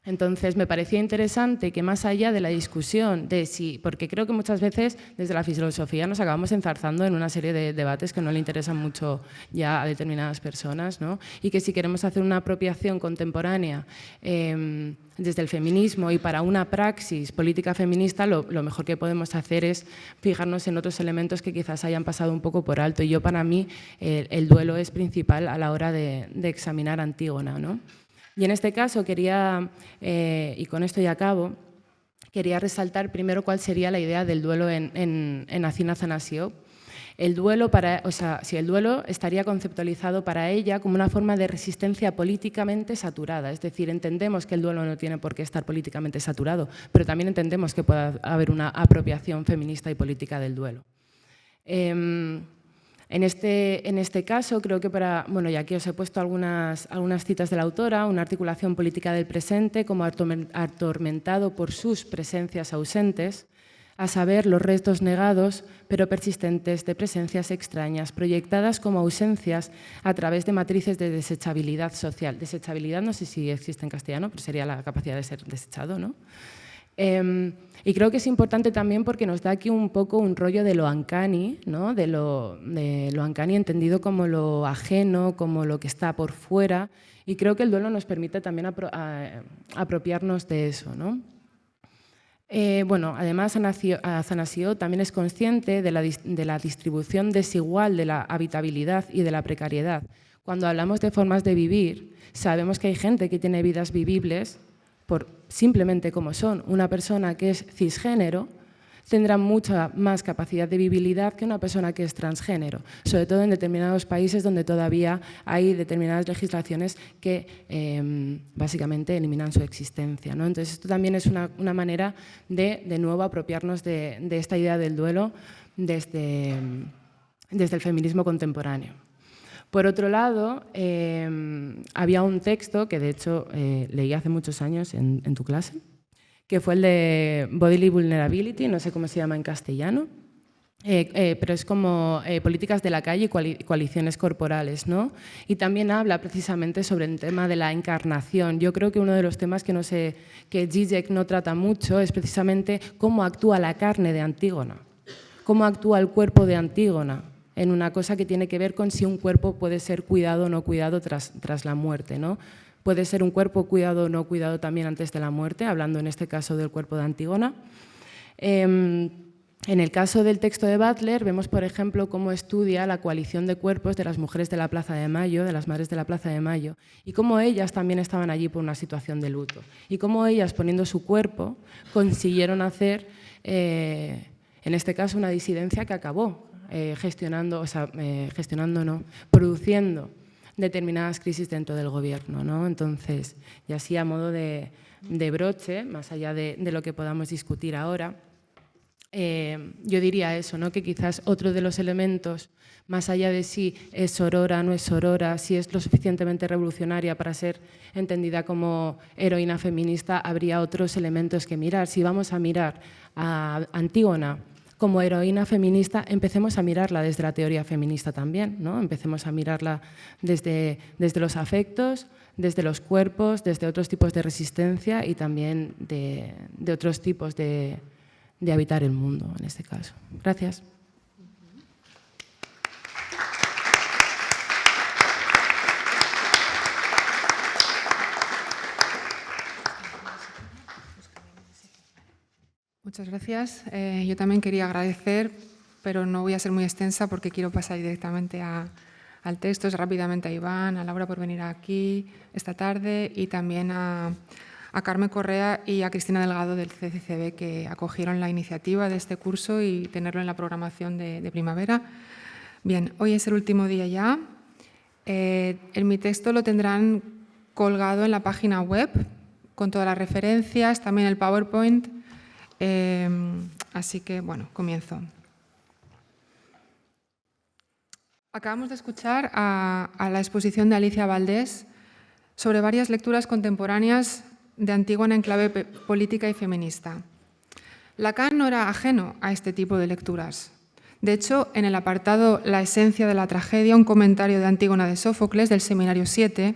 Entonces, me parecía interesante que más allá de la discusión de si, porque creo que muchas veces desde la filosofía nos acabamos enzarzando en una serie de debates que no le interesan mucho ya a determinadas personas, ¿no? Y que si queremos hacer una apropiación contemporánea desde el feminismo y para una praxis política feminista, lo mejor que podemos hacer es fijarnos en otros elementos que quizás hayan pasado un poco por alto. Y yo, para mí, el duelo es principal a la hora de examinar Antígona, ¿no? Y en este caso quería, y con esto ya acabo, quería resaltar primero cuál sería la idea del duelo en Athina Athanasiou. El duelo, si el duelo estaría conceptualizado para ella como una forma de resistencia políticamente saturada, es decir, entendemos que el duelo no tiene por qué estar políticamente saturado, pero también entendemos que puede haber una apropiación feminista y política del duelo. En este caso, creo que bueno, y aquí os he puesto algunas citas de la autora, una articulación política del presente como atormentado por sus presencias ausentes, a saber, los restos negados, pero persistentes de presencias extrañas, proyectadas como ausencias a través de matrices de desechabilidad social. Desechabilidad, no sé si existe en castellano, pero sería la capacidad de ser desechado, ¿no? Y creo que es importante también porque nos da aquí un poco un rollo de lo uncanny, ¿no? de lo uncanny entendido como lo ajeno, como lo que está por fuera, y creo que el duelo nos permite también apropiarnos de eso, ¿no? Bueno, además, Athanasiou también es consciente de la distribución desigual de la habitabilidad y de la precariedad. Cuando hablamos de formas de vivir, sabemos que hay gente que tiene vidas vivibles simplemente como son. Una persona que es cisgénero tendrá mucha más capacidad de vivibilidad que una persona que es transgénero, sobre todo en determinados países donde todavía hay determinadas legislaciones que básicamente eliminan su existencia, ¿no? Entonces, esto también es una manera de nuevo, apropiarnos de esta idea del duelo desde el feminismo contemporáneo. Por otro lado, había un texto que de hecho leí hace muchos años en tu clase, que fue el de Bodily Vulnerability, no sé cómo se llama en castellano, pero es como políticas de la calle y coaliciones corporales, ¿no? Y también habla precisamente sobre el tema de la encarnación. Yo creo que uno de los temas que Zizek no trata mucho es precisamente cómo actúa la carne de Antígona, cómo actúa el cuerpo de Antígona, en una cosa que tiene que ver con si un cuerpo puede ser cuidado o no cuidado tras la muerte, ¿no? Puede ser un cuerpo cuidado o no cuidado también antes de la muerte, hablando en este caso del cuerpo de Antígona. En el caso del texto de Butler, vemos, por ejemplo, cómo estudia la coalición de cuerpos de las mujeres de la Plaza de Mayo, de las madres de la Plaza de Mayo, y cómo ellas también estaban allí por una situación de luto, y cómo ellas, poniendo su cuerpo, consiguieron hacer, en este caso, una disidencia que acabó produciendo determinadas crisis dentro del gobierno, ¿no? Entonces, y así a modo de broche, más allá de lo que podamos discutir ahora, yo diría eso, ¿no? Que quizás otro de los elementos, más allá de si es sorora, no es sorora, si es lo suficientemente revolucionaria para ser entendida como heroína feminista, habría otros elementos que mirar. Si vamos a mirar a Antígona como heroína feminista, empecemos a mirarla desde la teoría feminista también, ¿no? Empecemos a mirarla desde los afectos, desde los cuerpos, desde otros tipos de resistencia y también de otros tipos de habitar el mundo, en este caso. Gracias. Muchas gracias. Yo también quería agradecer pero no voy a ser muy extensa porque quiero pasar directamente al texto. Rápidamente a Iván, a Laura por venir aquí esta tarde y también a Carmen Correa y a Cristina Delgado del CCCB, que acogieron la iniciativa de este curso y tenerlo en la programación de primavera. Bien, hoy es el último día ya. Mi texto lo tendrán colgado en la página web con todas las referencias, también el PowerPoint. Así que, bueno, comienzo. Acabamos de escuchar a la exposición de Alicia Valdés sobre varias lecturas contemporáneas de Antígona en clave política y feminista. Lacan no era ajeno a este tipo de lecturas. De hecho, en el apartado La esencia de la tragedia, un comentario de Antígona de Sófocles del Seminario 7,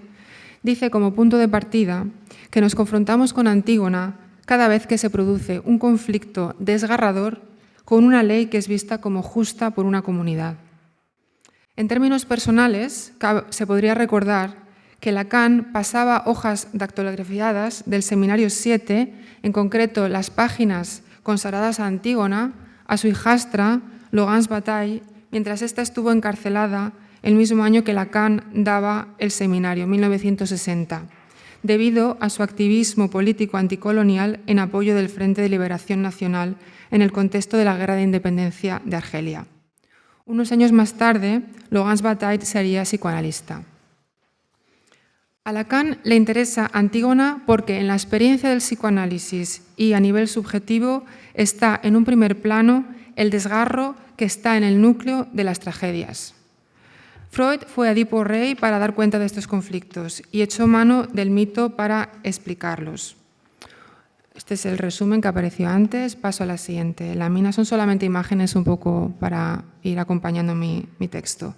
dice como punto de partida que nos confrontamos con Antígona cada vez que se produce un conflicto desgarrador con una ley que es vista como justa por una comunidad. En términos personales, se podría recordar que Lacan pasaba hojas dactilografiadas del Seminario 7, en concreto las páginas consagradas a Antígona, a su hijastra, Laurence Bataille, mientras ésta estuvo encarcelada el mismo año que Lacan daba el seminario, 1960, debido a su activismo político anticolonial en apoyo del Frente de Liberación Nacional en el contexto de la Guerra de Independencia de Argelia. Unos años más tarde, Laurence Bataille sería psicoanalista. A Lacan le interesa Antígona porque en la experiencia del psicoanálisis y a nivel subjetivo está en un primer plano el desgarro que está en el núcleo de las tragedias. Freud fue a Edipo Rey para dar cuenta de estos conflictos y echó mano del mito para explicarlos. Este es el resumen que apareció antes. Paso a la siguiente. La mina son solamente imágenes un poco para ir acompañando mi texto.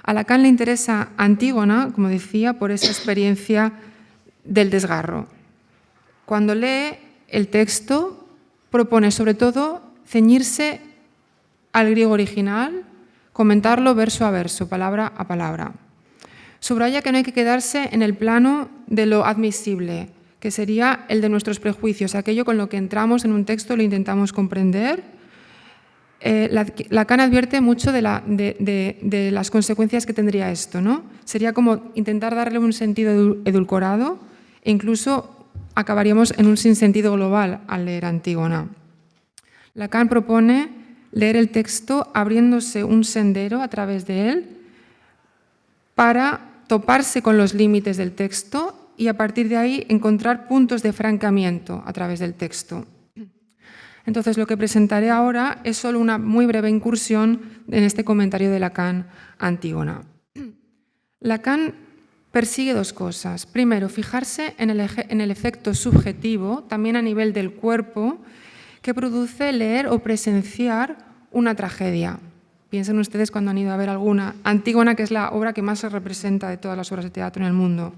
A Lacan le interesa Antígona, como decía, por esa experiencia del desgarro. Cuando lee el texto, propone sobre todo ceñirse al griego original, comentarlo verso a verso, palabra a palabra. Subraya que no hay que quedarse en el plano de lo admisible, que sería el de nuestros prejuicios, aquello con lo que entramos en un texto, lo intentamos comprender. Lacan advierte mucho de las consecuencias que tendría esto, ¿no? Sería como intentar darle un sentido edulcorado e incluso acabaríamos en un sinsentido global al leer Antígona. Lacan propone leer el texto abriéndose un sendero a través de él para toparse con los límites del texto y a partir de ahí encontrar puntos de francamiento a través del texto. Entonces, lo que presentaré ahora es solo una muy breve incursión en este comentario de Lacan a Antígona. Lacan persigue dos cosas. Primero, fijarse en el efecto subjetivo, también a nivel del cuerpo, que produce leer o presenciar una tragedia. Piensen ustedes cuando han ido a ver alguna. Antígona, que es la obra que más se representa de todas las obras de teatro en el mundo.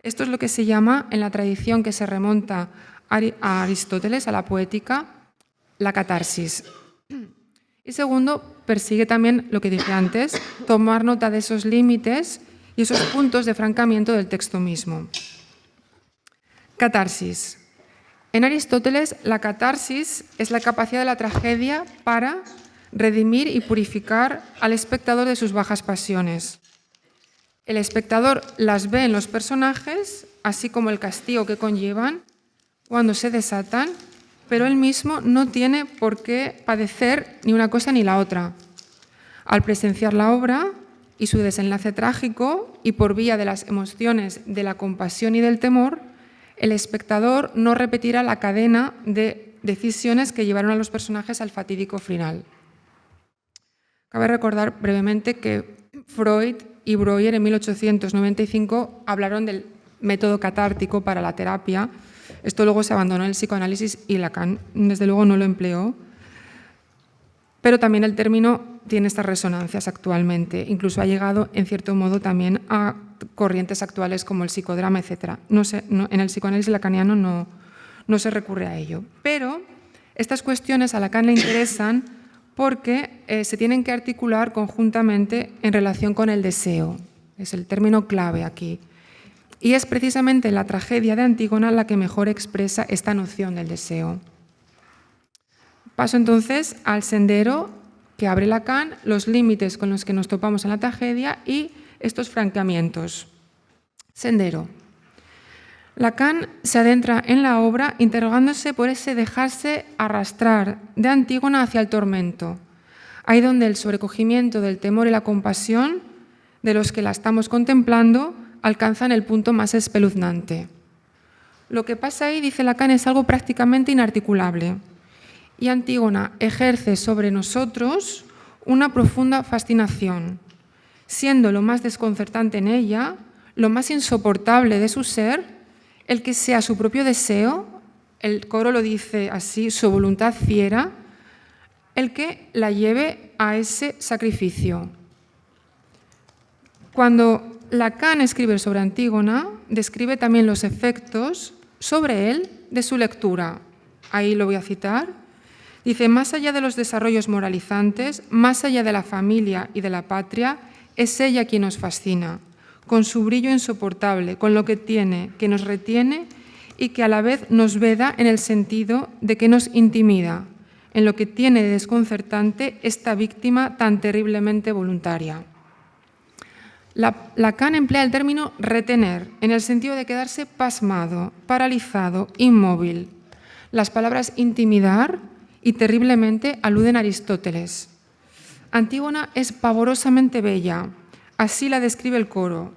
Esto es lo que se llama, en la tradición que se remonta a Aristóteles, a la poética, la catarsis. Y segundo, persigue también lo que dije antes, tomar nota de esos límites y esos puntos de francamiento del texto mismo. Catarsis. En Aristóteles, la catarsis es la capacidad de la tragedia para redimir y purificar al espectador de sus bajas pasiones. El espectador las ve en los personajes, así como el castigo que conllevan cuando se desatan, pero él mismo no tiene por qué padecer ni una cosa ni la otra. Al presenciar la obra y su desenlace trágico, y por vía de las emociones de la compasión y del temor, el espectador no repetirá la cadena de decisiones que llevaron a los personajes al fatídico final. Cabe recordar brevemente que Freud y Breuer en 1895 hablaron del método catártico para la terapia. Esto luego se abandonó en el psicoanálisis y Lacan, desde luego, no lo empleó. Pero también el término tiene estas resonancias actualmente. Incluso ha llegado, en cierto modo, también a corrientes actuales como el psicodrama, etc. En el psicoanálisis lacaniano no se recurre a ello. Pero estas cuestiones a Lacan le interesan porque se tienen que articular conjuntamente en relación con el deseo. Es el término clave aquí. Y es precisamente la tragedia de Antígona la que mejor expresa esta noción del deseo. Paso entonces al sendero que abre Lacan, los límites con los que nos topamos en la tragedia y estos franqueamientos. Sendero. Lacan se adentra en la obra interrogándose por ese dejarse arrastrar de Antígona hacia el tormento, ahí donde el sobrecogimiento del temor y la compasión de los que la estamos contemplando alcanzan el punto más espeluznante. Lo que pasa ahí, dice Lacan, es algo prácticamente inarticulable. Y Antígona ejerce sobre nosotros una profunda fascinación, siendo lo más desconcertante en ella, lo más insoportable de su ser, el que sea su propio deseo, el coro lo dice así, su voluntad fiera, el que la lleve a ese sacrificio. Cuando Lacan escribe sobre Antígona, describe también los efectos sobre él de su lectura. Ahí lo voy a citar. Dice, más allá de los desarrollos moralizantes, más allá de la familia y de la patria, es ella quien nos fascina, con su brillo insoportable, con lo que tiene, que nos retiene y que a la vez nos veda en el sentido de que nos intimida, en lo que tiene de desconcertante esta víctima tan terriblemente voluntaria. Lacan emplea el término retener, en el sentido de quedarse pasmado, paralizado, inmóvil. Las palabras intimidar y terriblemente aluden a Aristóteles. Antígona es pavorosamente bella, así la describe el coro,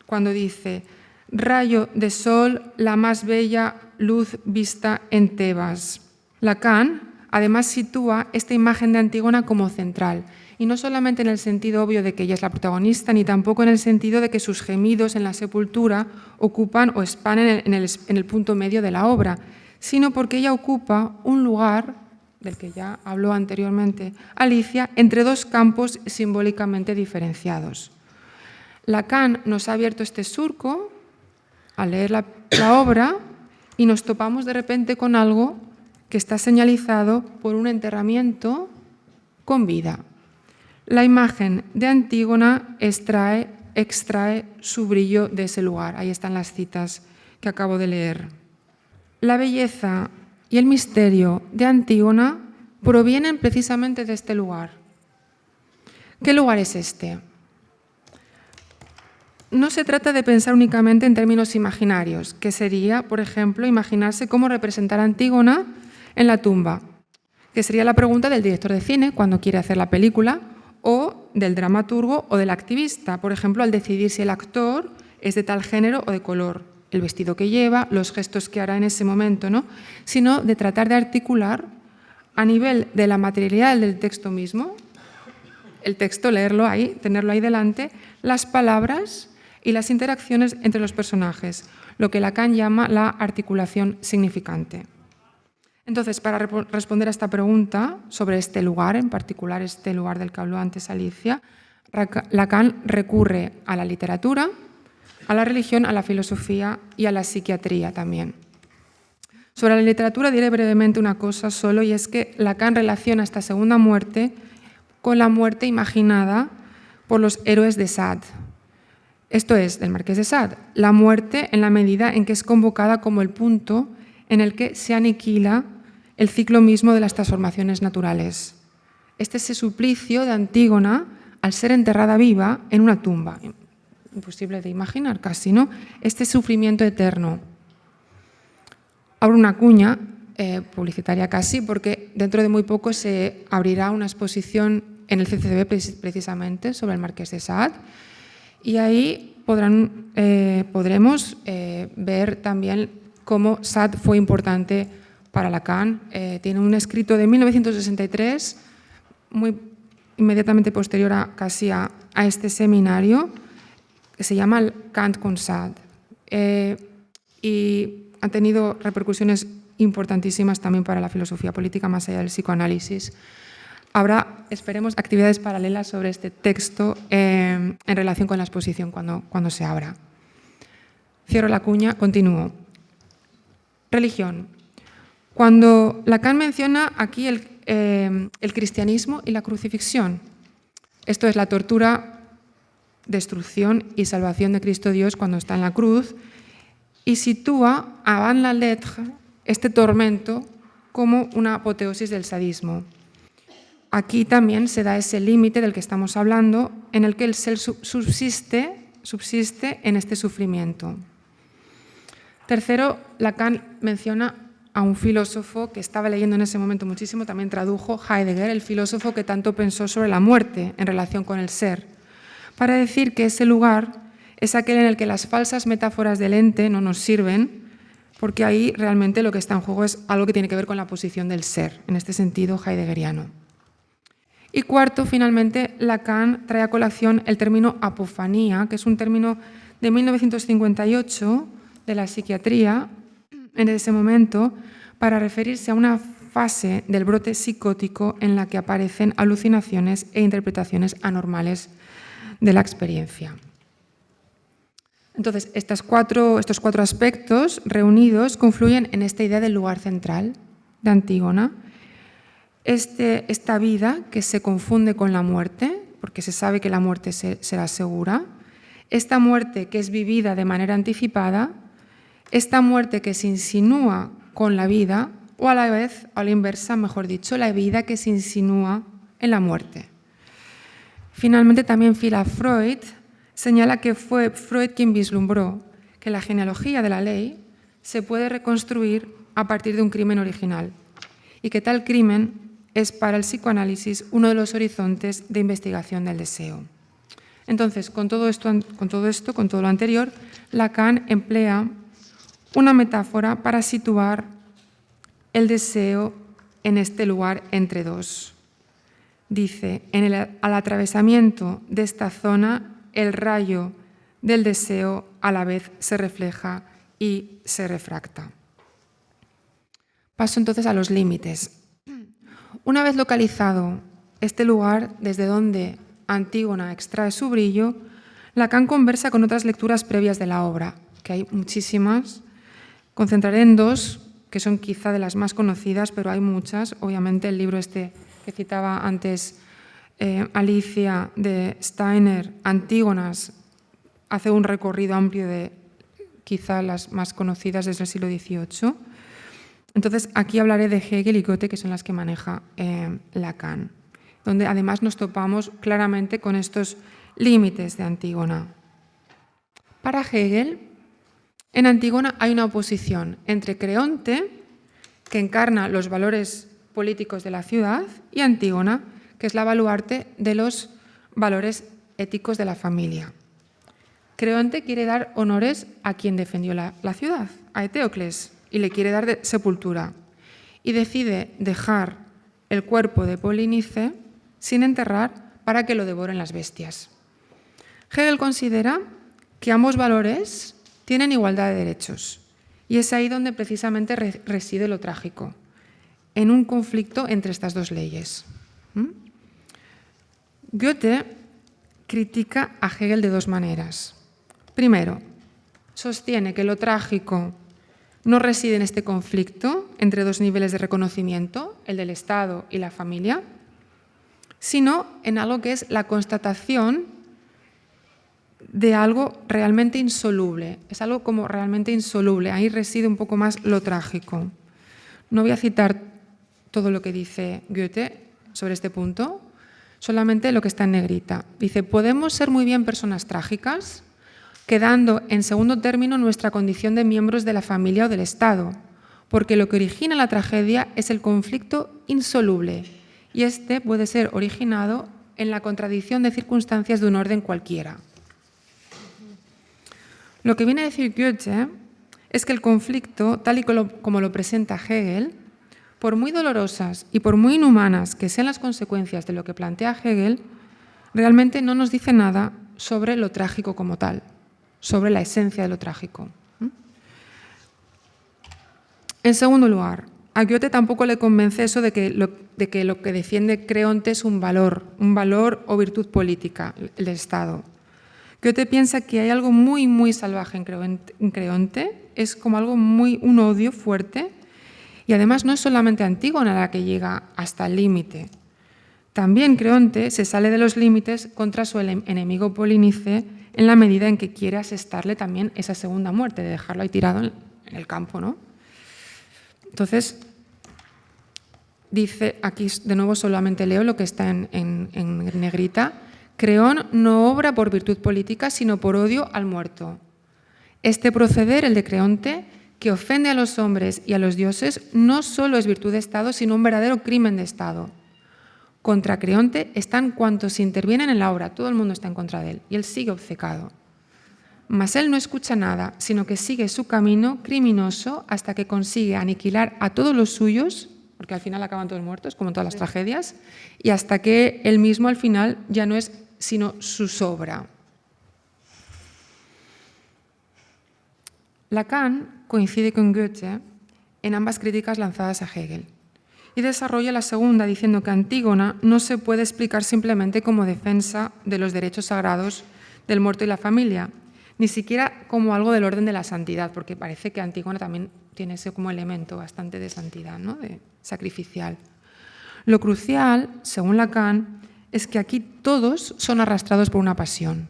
cuando dice, rayo de sol, la más bella luz vista en Tebas. Lacan, además, sitúa esta imagen de Antígona como central, y no solamente en el sentido obvio de que ella es la protagonista, ni tampoco en el sentido de que sus gemidos en la sepultura ocupan o están en el punto medio de la obra, sino porque ella ocupa un lugar del que ya habló anteriormente Alicia, entre dos campos simbólicamente diferenciados. Lacan nos ha abierto este surco al leer la obra y nos topamos de repente con algo que está señalizado por un enterramiento con vida. La imagen de Antígona extrae su brillo de ese lugar. Ahí están las citas que acabo de leer. La belleza y el misterio de Antígona provienen precisamente de este lugar. ¿Qué lugar es este? No se trata de pensar únicamente en términos imaginarios, que sería, por ejemplo, imaginarse cómo representar a Antígona en la tumba, que sería la pregunta del director de cine cuando quiere hacer la película, o del dramaturgo o del activista, por ejemplo, al decidir si el actor es de tal género o de color, el vestido que lleva, los gestos que hará en ese momento, ¿no? Sino de tratar de articular a nivel de la materialidad del texto mismo, el texto, leerlo ahí, tenerlo ahí delante, las palabras y las interacciones entre los personajes, lo que Lacan llama la articulación significante. Entonces, para responder a esta pregunta sobre este lugar, en particular este lugar del que habló antes Alicia, Lacan recurre a la literatura, a la religión, a la filosofía y a la psiquiatría también. Sobre la literatura diré brevemente una cosa solo, y es que Lacan relaciona esta segunda muerte con la muerte imaginada por los héroes de Sade. Esto es, del Marqués de Sade, la muerte en la medida en que es convocada como el punto en el que se aniquila el ciclo mismo de las transformaciones naturales. Este es el suplicio de Antígona al ser enterrada viva en una tumba. Imposible de imaginar casi, ¿no? Este sufrimiento eterno. Abro una cuña publicitaria casi, porque dentro de muy poco se abrirá una exposición en el CCCB precisamente sobre el Marqués de Sade, y ahí podremos ver también cómo Sade fue importante para Lacan. Tiene un escrito de 1963, muy inmediatamente posterior casi a este seminario, que se llama Kant con Sade, y ha tenido repercusiones importantísimas también para la filosofía política, más allá del psicoanálisis. Habrá, esperemos, actividades paralelas sobre este texto en relación con la exposición cuando se abra. Cierro la cuña, continúo. Religión. Cuando Lacan menciona aquí el cristianismo y la crucifixión, esto es la tortura, destrucción y salvación de Cristo Dios cuando está en la cruz, y sitúa avant la lettre este tormento como una apoteosis del sadismo. aquí también se da ese límite del que estamos hablando, en el que el ser subsiste en este sufrimiento. Tercero, Lacan menciona a un filósofo que estaba leyendo en ese momento muchísimo, también tradujo Heidegger, el filósofo que tanto pensó sobre la muerte en relación con el ser, para decir que ese lugar es aquel en el que las falsas metáforas del ente no nos sirven, porque ahí realmente lo que está en juego es algo que tiene que ver con la posición del ser, en este sentido heideggeriano. Y cuarto, finalmente, Lacan trae a colación el término apofanía, que es un término de 1958 de la psiquiatría, en ese momento, para referirse a una fase del brote psicótico en la que aparecen alucinaciones e interpretaciones anormales de la experiencia. Entonces, estos cuatro aspectos reunidos confluyen en esta idea del lugar central de Antígona, esta vida que se confunde con la muerte, porque se sabe que la muerte será segura, esta muerte que es vivida de manera anticipada, esta muerte que se insinúa con la vida, o a la vez, a la inversa, mejor dicho, la vida que se insinúa en la muerte. Finalmente, también Freud señala que fue Freud quien vislumbró que la genealogía de la ley se puede reconstruir a partir de un crimen original y que tal crimen es para el psicoanálisis uno de los horizontes de investigación del deseo. Entonces, con todo lo anterior, Lacan emplea una metáfora para situar el deseo en este lugar entre dos. Dice, al atravesamiento de esta zona, el rayo del deseo a la vez se refleja y se refracta. Paso entonces a los límites. Una vez localizado este lugar desde donde Antígona extrae su brillo, Lacan conversa con otras lecturas previas de la obra, que hay muchísimas. Concentraré en dos, que son quizá de las más conocidas, pero hay muchas. Obviamente el libro que citaba antes Alicia de Steiner, Antígonas, hace un recorrido amplio de quizá las más conocidas desde el siglo XVIII. Entonces, aquí hablaré de Hegel y Goethe, que son las que maneja Lacan, donde además nos topamos claramente con estos límites de Antígona. Para Hegel, en Antígona hay una oposición entre Creonte, que encarna los valores políticos de la ciudad, y Antígona, que es la baluarte de los valores éticos de la familia. Creonte quiere dar honores a quien defendió la ciudad, a Eteocles, y le quiere dar sepultura, y decide dejar el cuerpo de Polinice sin enterrar para que lo devoren las bestias. Hegel considera que ambos valores tienen igualdad de derechos, y es ahí donde precisamente reside lo trágico, en un conflicto entre estas dos leyes. Goethe critica a Hegel de dos maneras. Primero, sostiene que lo trágico no reside en este conflicto entre dos niveles de reconocimiento, el del Estado y la familia, sino en algo que es la constatación de algo realmente insoluble. Es algo como realmente insoluble. Ahí reside un poco más lo trágico. No voy a citar todo lo que dice Goethe sobre este punto, solamente lo que está en negrita. Dice, podemos ser muy bien personas trágicas, quedando en segundo término nuestra condición de miembros de la familia o del Estado, porque lo que origina la tragedia es el conflicto insoluble, y este puede ser originado en la contradicción de circunstancias de un orden cualquiera. Lo que viene a decir Goethe es que el conflicto, tal y como lo presenta Hegel, por muy dolorosas y por muy inhumanas que sean las consecuencias de lo que plantea Hegel, realmente no nos dice nada sobre lo trágico como tal, sobre la esencia de lo trágico. En segundo lugar, a Goethe tampoco le convence eso de que lo que defiende Creonte es un valor o virtud política, el Estado. Goethe piensa que hay algo muy, muy salvaje en Creonte, es como un odio fuerte, y además no es solamente Antígona la que llega hasta el límite. También Creonte se sale de los límites contra su enemigo Polinice en la medida en que quiere asestarle también esa segunda muerte, de dejarlo ahí tirado en el campo, ¿no? Entonces, dice, aquí de nuevo solamente leo lo que está en negrita, Creón no obra por virtud política, sino por odio al muerto. Este proceder, el de Creonte, que ofende a los hombres y a los dioses, no solo es virtud de Estado, sino un verdadero crimen de Estado. Contra Creonte están cuantos intervienen en la obra, todo el mundo está en contra de él, y él sigue obcecado. Mas él no escucha nada, sino que sigue su camino criminoso hasta que consigue aniquilar a todos los suyos, porque al final acaban todos muertos, como en todas las tragedias, y hasta que él mismo al final ya no es sino su sobra. Lacan coincide con Goethe en ambas críticas lanzadas a Hegel y desarrolla la segunda diciendo que Antígona no se puede explicar simplemente como defensa de los derechos sagrados del muerto y la familia, ni siquiera como algo del orden de la santidad, porque parece que Antígona también tiene ese como elemento bastante de santidad, ¿no? De sacrificial. Lo crucial, según Lacan, es que aquí todos son arrastrados por una pasión.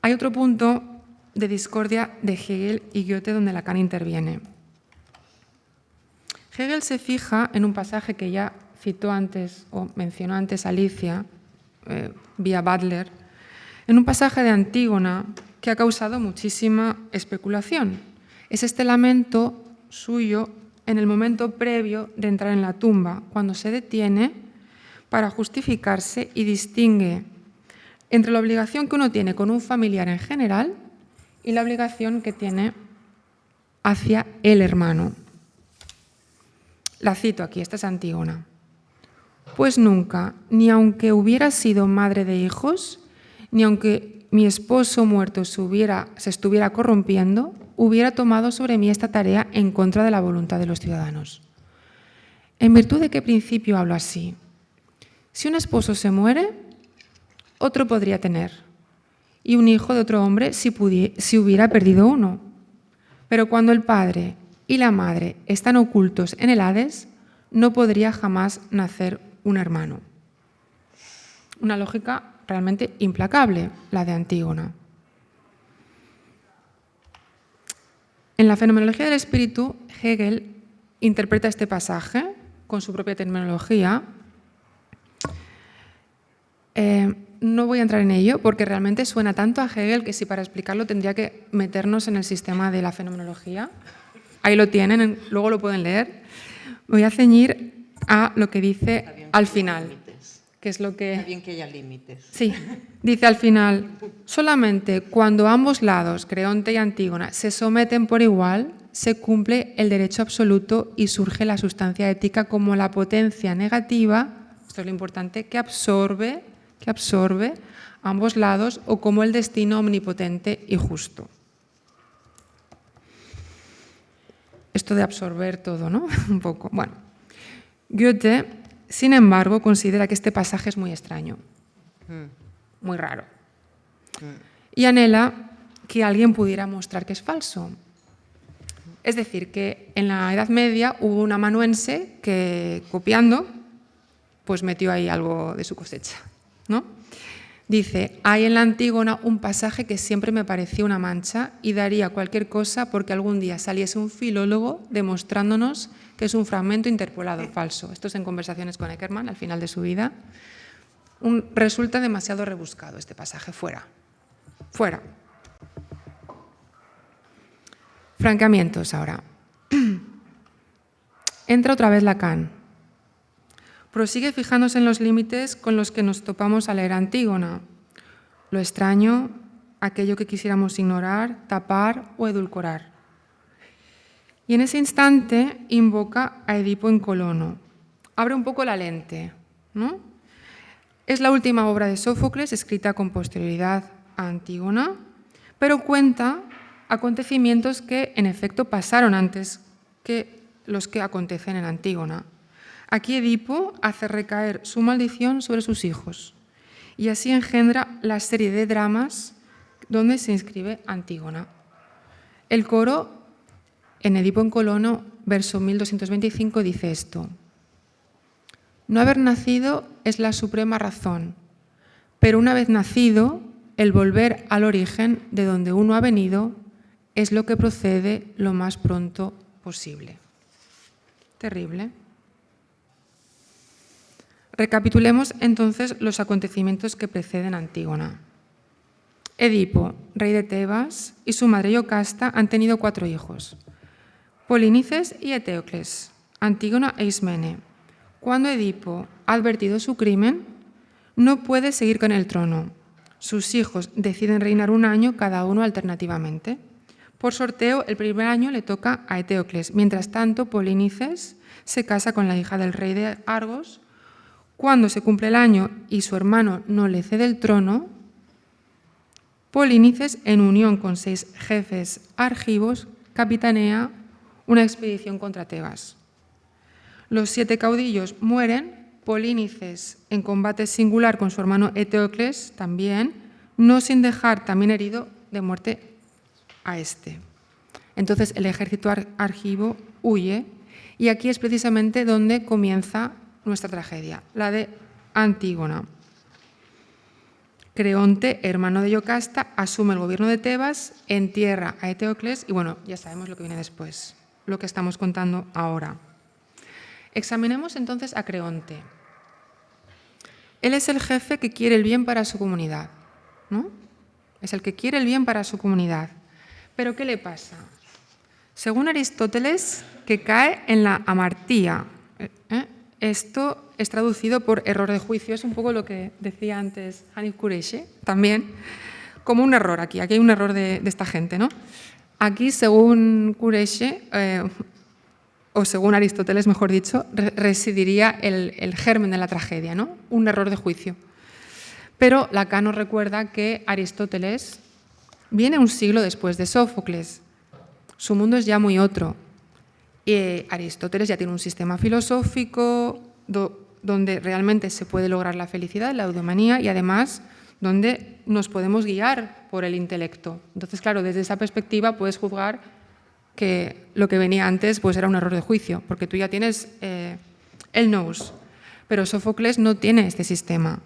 Hay otro punto de discordia de Hegel y Goethe donde Lacan interviene. Hegel se fija en un pasaje que ya citó antes o mencionó antes Alicia, vía Butler, en un pasaje de Antígona que ha causado muchísima especulación. Es este lamento suyo en el momento previo de entrar en la tumba, cuando se detiene para justificarse y distingue entre la obligación que uno tiene con un familiar en general y la obligación que tiene hacia el hermano. La cito aquí, esta es Antígona. Pues nunca, ni aunque hubiera sido madre de hijos, ni aunque mi esposo muerto se estuviera corrompiendo, hubiera tomado sobre mí esta tarea en contra de la voluntad de los ciudadanos. ¿En virtud de qué principio hablo así? Si un esposo se muere, otro podría tener, y un hijo de otro hombre si hubiera perdido uno. Pero cuando el padre y la madre están ocultos en el Hades, no podría jamás nacer un hermano. Una lógica realmente implacable, la de Antígona. En la fenomenología del espíritu, Hegel interpreta este pasaje con su propia terminología. No voy a entrar en ello porque realmente suena tanto a Hegel que si para explicarlo tendría que meternos en el sistema de la fenomenología. Ahí lo tienen, luego lo pueden leer. Voy a ceñir a lo que dice al final, que es lo que... Está bien que haya límites. Sí, dice al final, solamente cuando ambos lados, Creonte y Antígona, se someten por igual, se cumple el derecho absoluto y surge la sustancia ética como la potencia negativa, esto es lo importante, que absorbe ambos lados o como el destino omnipotente y justo. Esto de absorber todo, ¿no? Un poco. Bueno, Goethe, sin embargo, considera que este pasaje es muy extraño, muy raro, y anhela que alguien pudiera mostrar que es falso. Es decir, que en la Edad Media hubo un amanuense que, copiando, pues metió ahí algo de su cosecha, ¿no? Dice, hay en la Antígona un pasaje que siempre me pareció una mancha y daría cualquier cosa porque algún día saliese un filólogo demostrándonos que es un fragmento interpolado falso. Esto es en conversaciones con Eckermann al final de su vida. Resulta demasiado rebuscado este pasaje. Fuera. Fuera. Franqueamientos ahora. Entra otra vez Lacan. Prosigue fijándose en los límites con los que nos topamos al leer Antígona. Lo extraño, aquello que quisiéramos ignorar, tapar o edulcorar. Y en ese instante invoca a Edipo en Colono. Abre un poco la lente, ¿no? Es la última obra de Sófocles, escrita con posterioridad a Antígona, pero cuenta acontecimientos que, en efecto, pasaron antes que los que acontecen en Antígona. Aquí Edipo hace recaer su maldición sobre sus hijos y así engendra la serie de dramas donde se inscribe Antígona. El coro en Edipo en Colono, verso 1225, dice esto: no haber nacido es la suprema razón, pero una vez nacido, el volver al origen de donde uno ha venido es lo que procede lo más pronto posible. Terrible. Recapitulemos entonces los acontecimientos que preceden a Antígona. Edipo, rey de Tebas, y su madre Iocasta han tenido 4 hijos, Polinices y Eteocles, Antígona e Ismene. Cuando Edipo ha advertido su crimen, no puede seguir con el trono. Sus hijos deciden reinar un año cada uno alternativamente. Por sorteo, el primer año le toca a Eteocles. Mientras tanto, Polinices se casa con la hija del rey de Argos. Cuando se cumple el año y su hermano no le cede el trono, Polinices, en unión con 6 jefes argivos, capitanea una expedición contra Tebas. Los 7 caudillos mueren, Polinices en combate singular con su hermano Eteocles también, no sin dejar también herido de muerte a este. Entonces el ejército argivo huye y aquí es precisamente donde comienza nuestra tragedia, la de Antígona. Creonte, hermano de Iocasta, asume el gobierno de Tebas, entierra a Eteocles y bueno, ya sabemos lo que viene después, lo que estamos contando ahora. Examinemos entonces a Creonte. Él es el jefe que quiere el bien para su comunidad, ¿no? Es el que quiere el bien para su comunidad. ¿Pero qué le pasa? Según Aristóteles, que cae en la amartía. Esto es traducido por error de juicio, es un poco lo que decía antes Hanif Kureishi, también, como un error aquí hay un error de esta gente, ¿no? Aquí, según Kureishi, o según Aristóteles, mejor dicho, residiría el germen de la tragedia, ¿no? Un error de juicio. Pero Lacan nos recuerda que Aristóteles viene un siglo después de Sófocles. Su mundo es ya muy otro. Aristóteles ya tiene un sistema filosófico donde realmente se puede lograr la felicidad, la eudemonía, y además donde nos podemos guiar por el intelecto. Entonces, claro, desde esa perspectiva puedes juzgar que lo que venía antes pues era un error de juicio, porque tú ya tienes el nous. Pero Sófocles no tiene este sistema.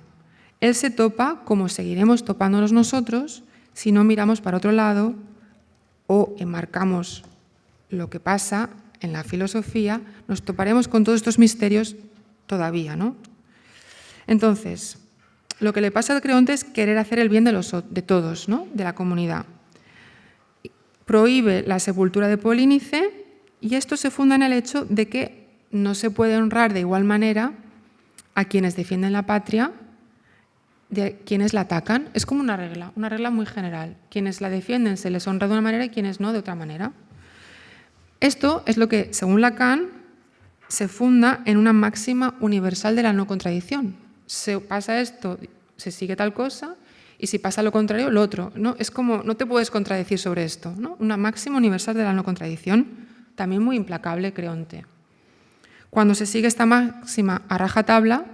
Él se topa como seguiremos topándonos nosotros si no miramos para otro lado o enmarcamos lo que pasa en la filosofía, nos toparemos con todos estos misterios todavía, ¿no? Entonces, lo que le pasa a Creonte es querer hacer el bien de todos, ¿no? De la comunidad. Prohíbe la sepultura de Polínice y esto se funda en el hecho de que no se puede honrar de igual manera a quienes defienden la patria de quienes la atacan. Es como una regla muy general. Quienes la defienden se les honra de una manera y quienes no de otra manera. Esto es lo que, según Lacan, se funda en una máxima universal de la no contradicción. Se pasa esto, se sigue tal cosa, y si pasa lo contrario, lo otro. ¿No? Es como, no te puedes contradecir sobre esto, ¿no? Una máxima universal de la no contradicción, también muy implacable, Creonte. Cuando se sigue esta máxima a rajatabla,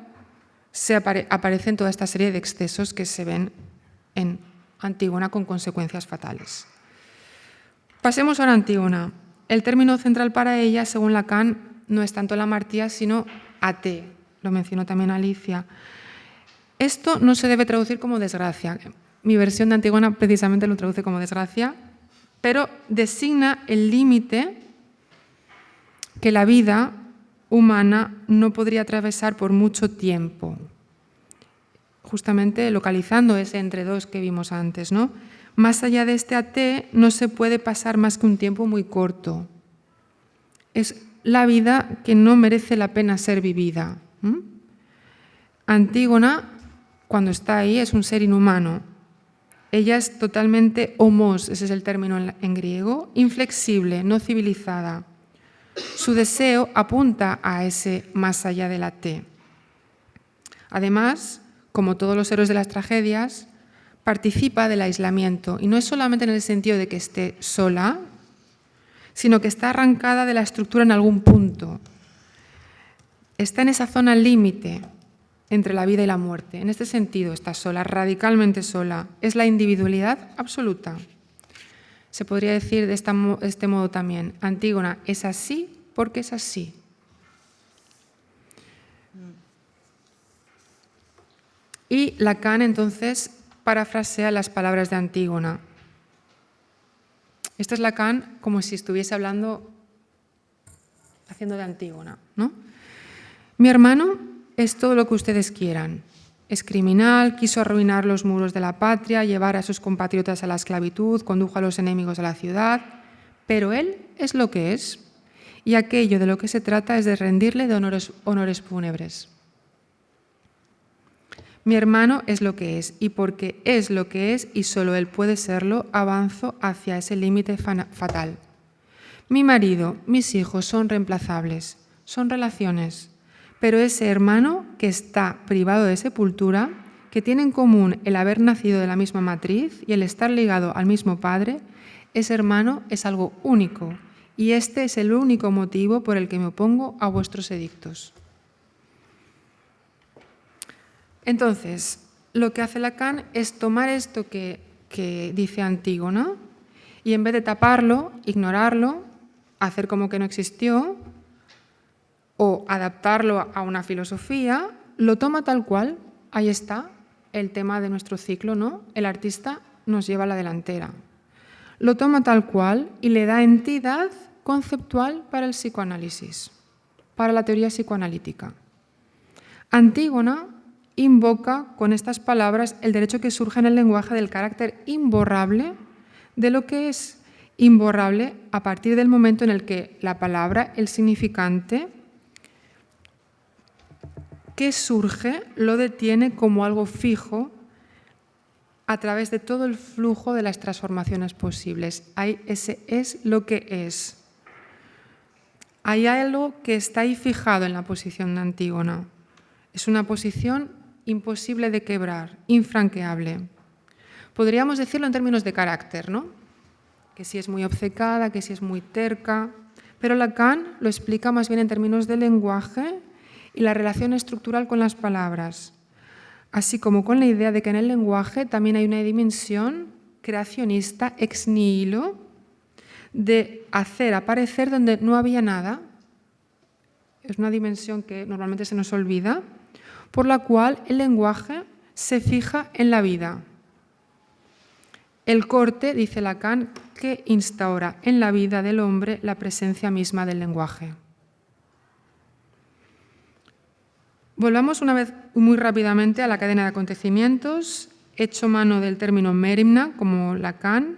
aparecen toda esta serie de excesos que se ven en Antígona con consecuencias fatales. Pasemos ahora a Antígona. El término central para ella, según Lacan, no es tanto la amartía, sino ate. Lo mencionó también Alicia. Esto no se debe traducir como desgracia. Mi versión de Antígona precisamente lo traduce como desgracia, pero designa el límite que la vida humana no podría atravesar por mucho tiempo. Justamente localizando ese entre dos que vimos antes, ¿no? Más allá de este ate no se puede pasar más que un tiempo muy corto. Es la vida que no merece la pena ser vivida. Antígona, cuando está ahí, es un ser inhumano. Ella es totalmente homos, ese es el término en griego, inflexible, no civilizada. Su deseo apunta a ese más allá del ate. Además, como todos los héroes de las tragedias, participa del aislamiento, y no es solamente en el sentido de que esté sola, sino que está arrancada de la estructura en algún punto. Está en esa zona límite entre la vida y la muerte. En este sentido está sola, radicalmente sola. Es la individualidad absoluta. Se podría decir de este modo también, Antígona es así porque es así. Y Lacan entonces parafrasea las palabras de Antígona. Esto es Lacan como si estuviese hablando haciendo de Antígona, ¿no? Mi hermano es todo lo que ustedes quieran. Es criminal, quiso arruinar los muros de la patria, llevar a sus compatriotas a la esclavitud, condujo a los enemigos a la ciudad, pero él es lo que es, y aquello de lo que se trata es de rendirle de honores fúnebres. Mi hermano es lo que es, y porque es lo que es y solo él puede serlo, avanzo hacia ese límite fatal. Mi marido, mis hijos son reemplazables, son relaciones, pero ese hermano que está privado de sepultura, que tiene en común el haber nacido de la misma matriz y el estar ligado al mismo padre, ese hermano es algo único, y este es el único motivo por el que me opongo a vuestros edictos. Entonces, lo que hace Lacan es tomar esto que dice Antígona y en vez de taparlo, ignorarlo, hacer como que no existió o adaptarlo a una filosofía, lo toma tal cual. Ahí está el tema de nuestro ciclo, ¿no? El artista nos lleva a la delantera. Lo toma tal cual y le da entidad conceptual para el psicoanálisis, para la teoría psicoanalítica. Antígona invoca con estas palabras el derecho que surge en el lenguaje del carácter imborrable de lo que es imborrable a partir del momento en el que la palabra, el significante que surge, lo detiene como algo fijo a través de todo el flujo de las transformaciones posibles. Ahí ese es lo que es. Hay algo que está ahí fijado en la posición de Antígona. Es una posición imposible de quebrar, infranqueable. Podríamos decirlo en términos de carácter, ¿no? Que si es muy obcecada, que si es muy terca, pero Lacan lo explica más bien en términos de lenguaje y la relación estructural con las palabras, así como con la idea de que en el lenguaje también hay una dimensión creacionista ex nihilo de hacer aparecer donde no había nada. Es una dimensión que normalmente se nos olvida, por la cual el lenguaje se fija en la vida. El corte, dice Lacan, que instaura en la vida del hombre la presencia misma del lenguaje. Volvamos una vez muy rápidamente a la cadena de acontecimientos, hecho mano del término merimna, como Lacan.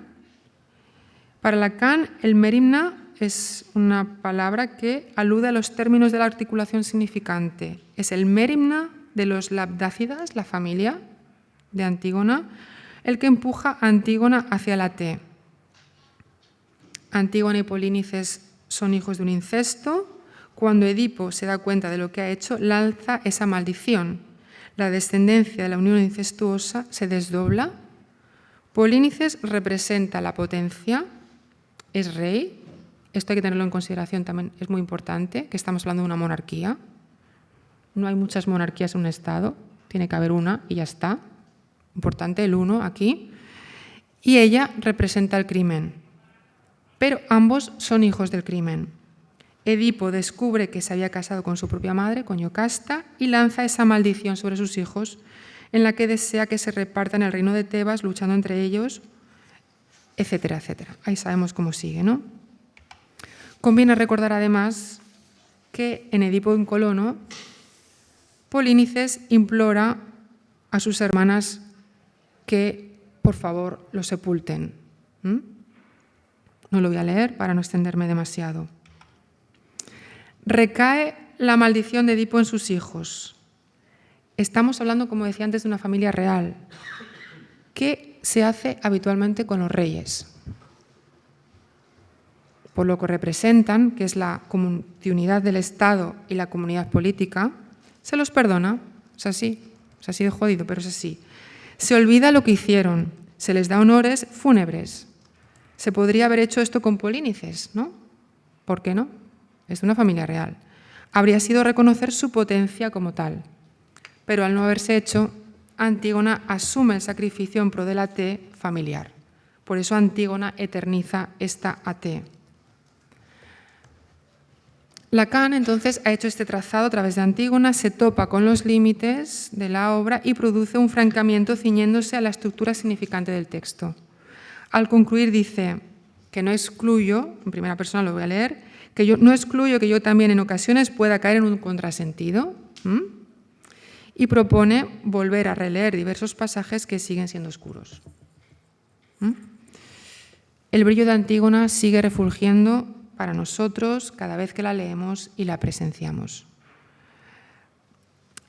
Para Lacan, el merimna es una palabra que alude a los términos de la articulación significante. Es el merimna de los labdácidas, la familia de Antígona, el que empuja a Antígona hacia la T. Antígona y Polínices son hijos de un incesto. Cuando Edipo se da cuenta de lo que ha hecho, lanza esa maldición. La descendencia de la unión incestuosa se desdobla. Polínices representa la potencia, es rey. Esto hay que tenerlo en consideración también, es muy importante, que estamos hablando de una monarquía. No hay muchas monarquías en un Estado, tiene que haber una y ya está. Importante el uno aquí. Y ella representa el crimen. Pero ambos son hijos del crimen. Edipo descubre que se había casado con su propia madre, con Iocasta, y lanza esa maldición sobre sus hijos, en la que desea que se repartan el reino de Tebas, luchando entre ellos, etcétera, etcétera. Ahí sabemos cómo sigue, ¿no? Conviene recordar además que en Edipo en Colono, Polínices implora a sus hermanas que, por favor, lo sepulten. No lo voy a leer para no extenderme demasiado. Recae la maldición de Edipo en sus hijos. Estamos hablando, como decía antes, de una familia real. ¿Qué se hace habitualmente con los reyes? Por lo que representan, que es la unidad del Estado y la comunidad política, se los perdona. Es así de jodido, pero es así. Se olvida lo que hicieron, se les da honores fúnebres. Se podría haber hecho esto con Polínices, ¿no? ¿Por qué no? Es de una familia real. Habría sido reconocer su potencia como tal. Pero al no haberse hecho, Antígona asume el sacrificio en pro de la T familiar. Por eso Antígona eterniza esta AT. Lacan, entonces, ha hecho este trazado a través de Antígona, se topa con los límites de la obra y produce un francamiento ciñéndose a la estructura significante del texto. Al concluir dice que no excluyo, en primera persona lo voy a leer, que yo no excluyo que yo también en ocasiones pueda caer en un contrasentido, y propone volver a releer diversos pasajes que siguen siendo oscuros. El brillo de Antígona sigue refulgiendo para nosotros cada vez que la leemos y la presenciamos.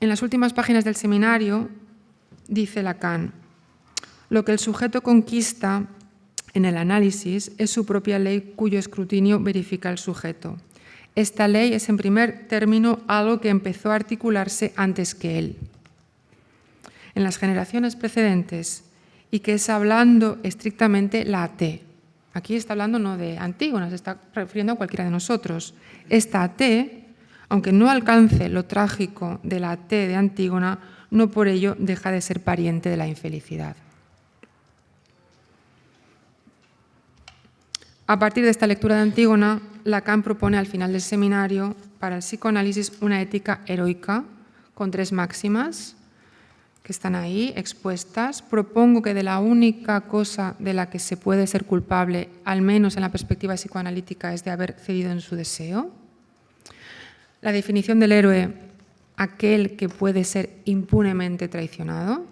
En las últimas páginas del seminario dice Lacan: lo que el sujeto conquista en el análisis es su propia ley cuyo escrutinio verifica el sujeto. Esta ley es en primer término algo que empezó a articularse antes que él. En las generaciones precedentes, y que es hablando estrictamente la T. Aquí está hablando no de Antígona, se está refiriendo a cualquiera de nosotros. Esta T, aunque no alcance lo trágico de la T de Antígona, no por ello deja de ser pariente de la infelicidad. A partir de esta lectura de Antígona, Lacan propone al final del seminario para el psicoanálisis una ética heroica con 3 máximas que están ahí expuestas. Propongo que de la única cosa de la que se puede ser culpable, al menos en la perspectiva psicoanalítica, es de haber cedido en su deseo. La definición del héroe, aquel que puede ser impunemente traicionado.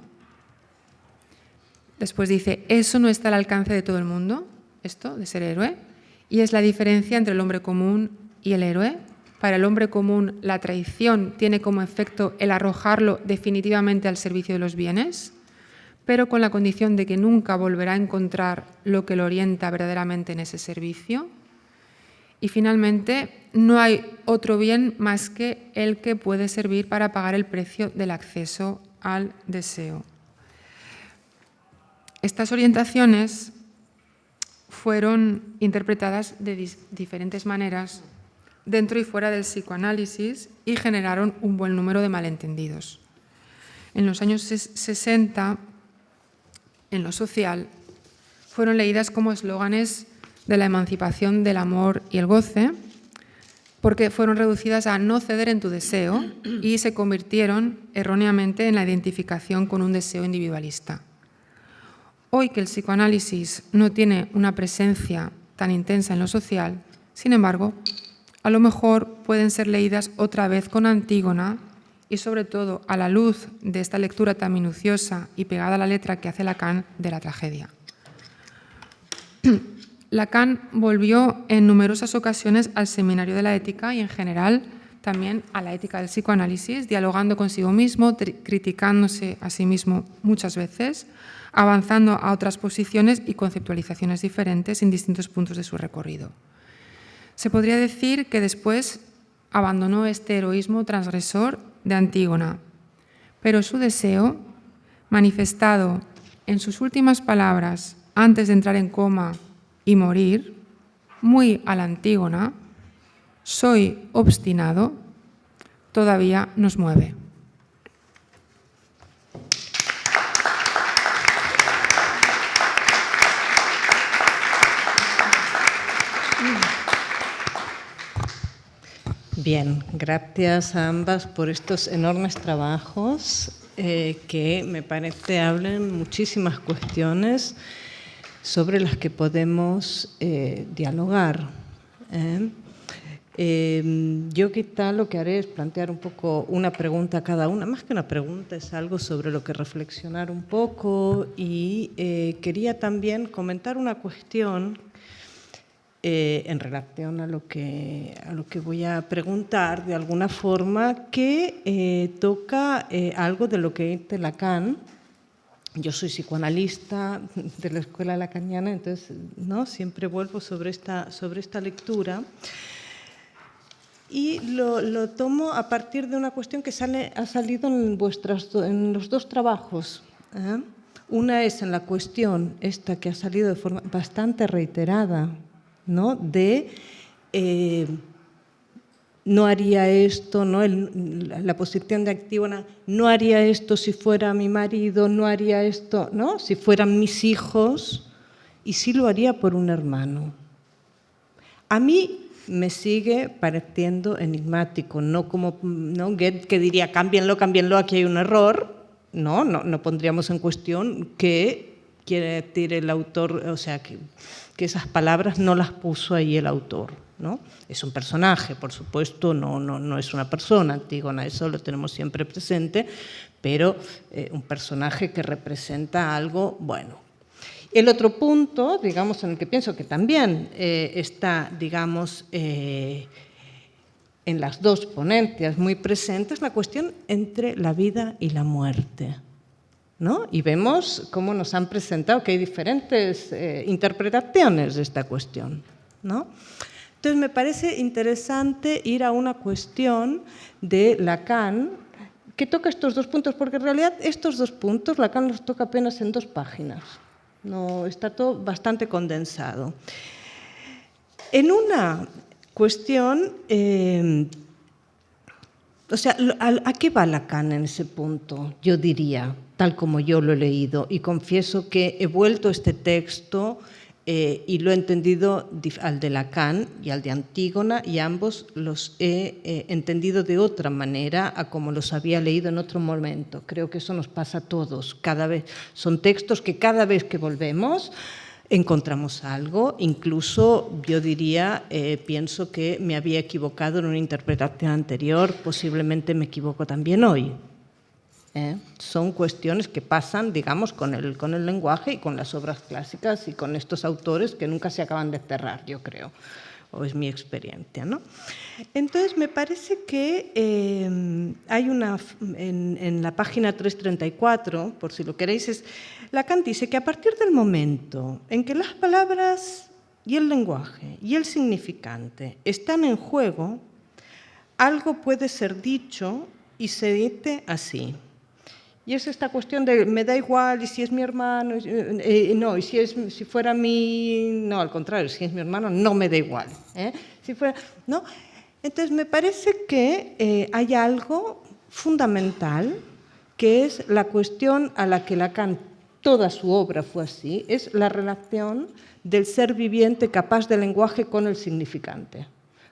Después dice, eso no está al alcance de todo el mundo, esto de ser héroe, y es la diferencia entre el hombre común y el héroe. Para el hombre común, la traición tiene como efecto el arrojarlo definitivamente al servicio de los bienes, pero con la condición de que nunca volverá a encontrar lo que lo orienta verdaderamente en ese servicio. Y finalmente, no hay otro bien más que el que puede servir para pagar el precio del acceso al deseo. Estas orientaciones fueron interpretadas de diferentes maneras dentro y fuera del psicoanálisis y generaron un buen número de malentendidos. En los años 60, en lo social, fueron leídas como eslóganes de la emancipación del amor y el goce, porque fueron reducidas a no ceder en tu deseo y se convirtieron erróneamente en la identificación con un deseo individualista. Hoy que el psicoanálisis no tiene una presencia tan intensa en lo social, sin embargo, a lo mejor pueden ser leídas otra vez con Antígona y sobre todo a la luz de esta lectura tan minuciosa y pegada a la letra que hace Lacan de la tragedia. Lacan volvió en numerosas ocasiones al seminario de la ética y en general también a la ética del psicoanálisis, dialogando consigo mismo, criticándose a sí mismo muchas veces, avanzando a otras posiciones y conceptualizaciones diferentes en distintos puntos de su recorrido. Se podría decir que después abandonó este heroísmo transgresor de Antígona, pero su deseo, manifestado en sus últimas palabras antes de entrar en coma y morir, muy a la Antígona, soy obstinado, todavía nos mueve. Bien, gracias a ambas por estos enormes trabajos que me parece hablan muchísimas cuestiones sobre las que podemos dialogar. Yo quizá lo que haré es plantear un poco una pregunta a cada una, más que una pregunta, es algo sobre lo que reflexionar un poco y quería también comentar una cuestión en relación a lo que voy a preguntar de alguna forma que toca algo de lo que dice Lacan. Yo soy psicoanalista de la escuela lacaniana, entonces ¿no? Siempre vuelvo sobre esta lectura y lo tomo a partir de una cuestión que ha salido en los 2 trabajos. Una es en la cuestión esta que ha salido de forma bastante reiterada, ¿no? De no haría esto, ¿no? La posición de Antígona, no haría esto si fuera mi marido, no haría esto, ¿no? Si fueran mis hijos, y sí lo haría por un hermano. A mí me sigue pareciendo enigmático, no como ¿no? que diría cámbienlo, aquí hay un error, no pondríamos en cuestión que quiere decir el autor, o sea, que esas palabras no las puso ahí el autor, ¿no? Es un personaje, por supuesto, no es una persona, Antígona, eso lo tenemos siempre presente, pero un personaje que representa algo bueno. El otro punto, digamos, en el que pienso que también está, digamos, en las dos ponencias muy presente, es la cuestión entre la vida y la muerte, ¿no? Y vemos cómo nos han presentado que hay diferentes interpretaciones de esta cuestión, ¿no? Entonces, me parece interesante ir a una cuestión de Lacan que toca estos dos puntos, porque en realidad estos dos puntos Lacan los toca apenas en 2 páginas. No, está todo bastante condensado. En una cuestión, o sea, ¿a qué va Lacan en ese punto? Yo diría, tal como yo lo he leído, y confieso que he vuelto este texto y lo he entendido al de Lacan y al de Antígona, y ambos los he entendido de otra manera a como los había leído en otro momento. Creo que eso nos pasa a todos. Cada vez, son textos que cada vez que volvemos encontramos algo. Incluso yo diría, pienso que me había equivocado en una interpretación anterior, posiblemente me equivoco también hoy. Son cuestiones que pasan, digamos, con el lenguaje y con las obras clásicas y con estos autores que nunca se acaban de cerrar, yo creo, o es mi experiencia, ¿no? Entonces, me parece que hay una, en la página 334, por si lo queréis, Lacan dice que a partir del momento en que las palabras y el lenguaje y el significante están en juego, algo puede ser dicho y se dice así. Y es esta cuestión de me da igual, y si es mi hermano, no, y si fuera mi... No, al contrario, si es mi hermano, no me da igual. Si fuera, ¿no? Entonces, me parece que hay algo fundamental, que es la cuestión a la que Lacan, toda su obra fue así, es la relación del ser viviente capaz de lenguaje con el significante.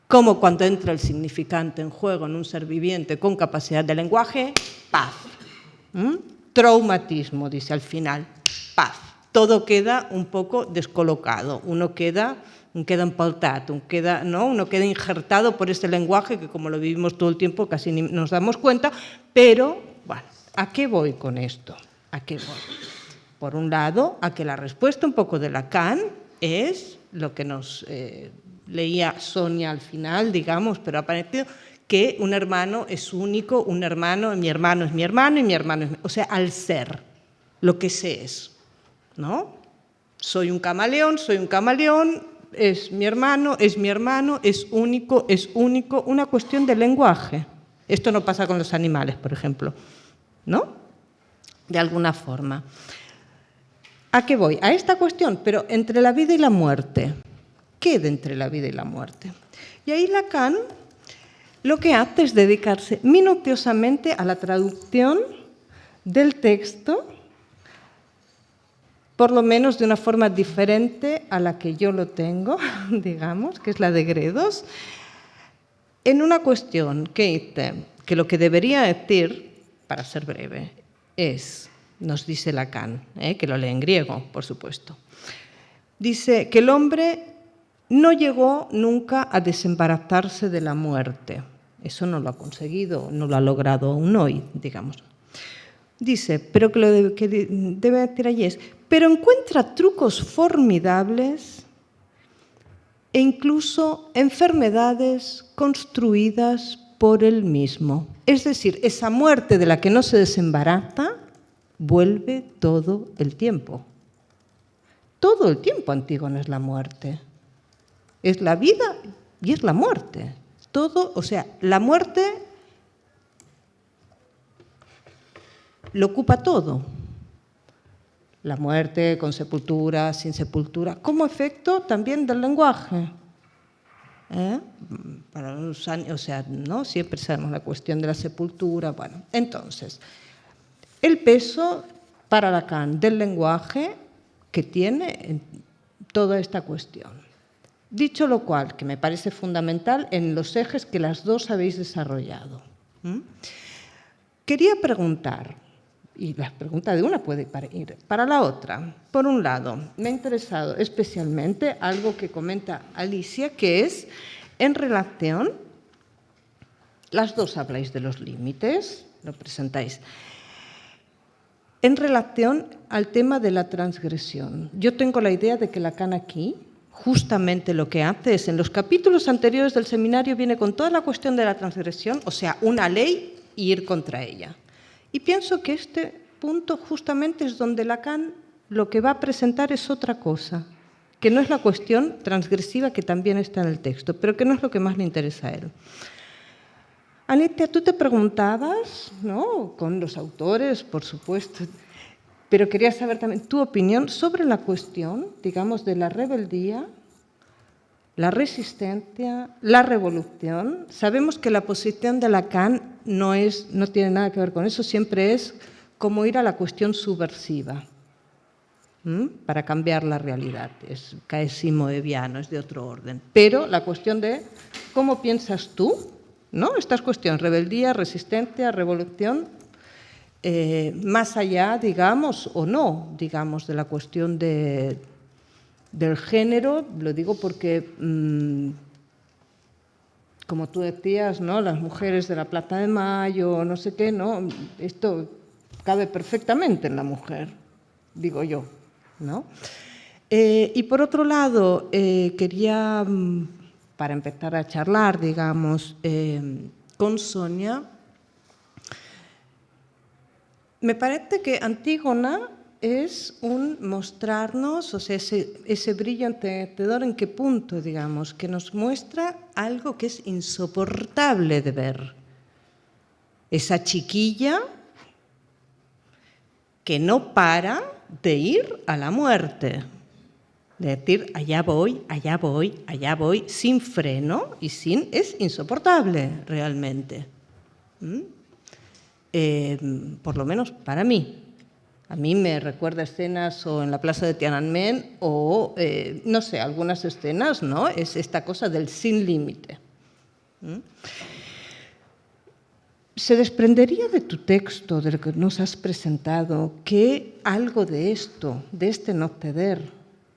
Como cuando entra el significante en juego en un ser viviente con capacidad de lenguaje, paz. Traumatismo, dice al final, paz. Todo queda un poco descolocado, uno queda empaltat, uno queda injertado por este lenguaje que, como lo vivimos todo el tiempo, casi ni nos damos cuenta, pero, bueno, ¿a qué voy con esto? ¿A qué voy? Por un lado, a que la respuesta un poco de Lacan es lo que nos leía Sonia al final, digamos, pero ha parecido que un hermano es único, mi hermano es mi hermano y mi hermano es... O sea, al ser, lo que se es, ¿no? Soy un camaleón, es mi hermano, es único, una cuestión de lenguaje. Esto no pasa con los animales, por ejemplo, ¿no? De alguna forma. ¿A qué voy? A esta cuestión, pero entre la vida y la muerte. ¿Qué de entre la vida y la muerte? Y ahí Lacan lo que hace es dedicarse minuciosamente a la traducción del texto, por lo menos de una forma diferente a la que yo lo tengo, digamos, que es la de Gredos, en una cuestión que dice que lo que debería decir, para ser breve, es, nos dice Lacan, que lo lee en griego, por supuesto, dice que el hombre no llegó nunca a desembarazarse de la muerte. Eso no lo ha conseguido, no lo ha logrado aún hoy, digamos. Dice, pero que lo que debe decir allí es, pero encuentra trucos formidables e incluso enfermedades construidas por él mismo. Es decir, esa muerte de la que no se desembaraza vuelve todo el tiempo. Todo el tiempo Antígona es la muerte. Es la vida y es la muerte. Todo, o sea, la muerte lo ocupa todo. La muerte con sepultura, sin sepultura, como efecto también del lenguaje. Para los años, o sea, ¿no? Siempre sabemos la cuestión de la sepultura. Bueno, entonces, el peso para Lacan del lenguaje que tiene en toda esta cuestión. Dicho lo cual, que me parece fundamental en los ejes que las dos habéis desarrollado. Quería preguntar, y la pregunta de una puede ir para la otra. Por un lado, me ha interesado especialmente algo que comenta Alicia, que es en relación, las dos habláis de los límites, lo presentáis, en relación al tema de la transgresión. Yo tengo la idea de que Lacan aquí justamente lo que hace es, en los capítulos anteriores del seminario, viene con toda la cuestión de la transgresión, o sea, una ley y ir contra ella. Y pienso que este punto justamente es donde Lacan lo que va a presentar es otra cosa, que no es la cuestión transgresiva que también está en el texto, pero que no es lo que más le interesa a él. Anitia, tú te preguntabas, ¿no?, con los autores, por supuesto, pero quería saber también tu opinión sobre la cuestión, digamos, de la rebeldía, la resistencia, la revolución. Sabemos que la posición de Lacan no tiene nada que ver con eso, siempre es como ir a la cuestión subversiva, para cambiar la realidad. Es caesimo-eviano, es de otro orden. Pero la cuestión de cómo piensas tú, ¿no?, estas cuestiones, rebeldía, resistencia, revolución, más allá, digamos, o no, digamos, de la cuestión del género, lo digo porque, como tú decías, ¿no?, las mujeres de la Plaza de Mayo, no sé qué, ¿no?, esto cabe perfectamente en la mujer, digo yo, ¿no? Y por otro lado, quería, para empezar a charlar, digamos, con Sonia, me parece que Antígona es un mostrarnos, o sea, ese brillo enternecedor, ¿en qué punto, digamos? Que nos muestra algo que es insoportable de ver. Esa chiquilla que no para de ir a la muerte. De decir, allá voy, allá voy, allá voy, sin freno y es insoportable realmente. Por lo menos para mí. A mí me recuerda escenas o en la plaza de Tiananmen o, no sé, algunas escenas, ¿no? Es esta cosa del sin límite. ¿Se desprendería de tu texto, de lo que nos has presentado, que algo de esto, de este no ceder,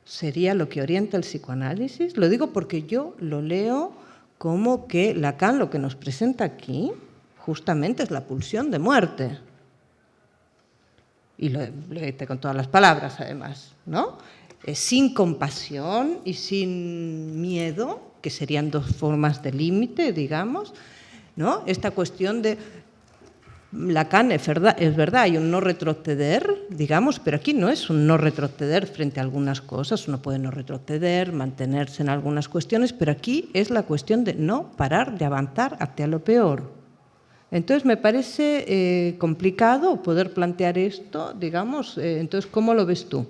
sería lo que orienta el psicoanálisis? Lo digo porque yo lo leo como que Lacan lo que nos presenta aquí justamente es la pulsión de muerte. Y lo dice con todas las palabras, además, ¿no? Sin compasión y sin miedo, que serían dos formas de límite, digamos, ¿no? Esta cuestión de Lacan, es verdad, hay un no retroceder, digamos, pero aquí no es un no retroceder frente a algunas cosas, uno puede no retroceder, mantenerse en algunas cuestiones, pero aquí es la cuestión de no parar de avanzar hacia lo peor. Entonces me parece complicado poder plantear esto, digamos, entonces, ¿cómo lo ves tú?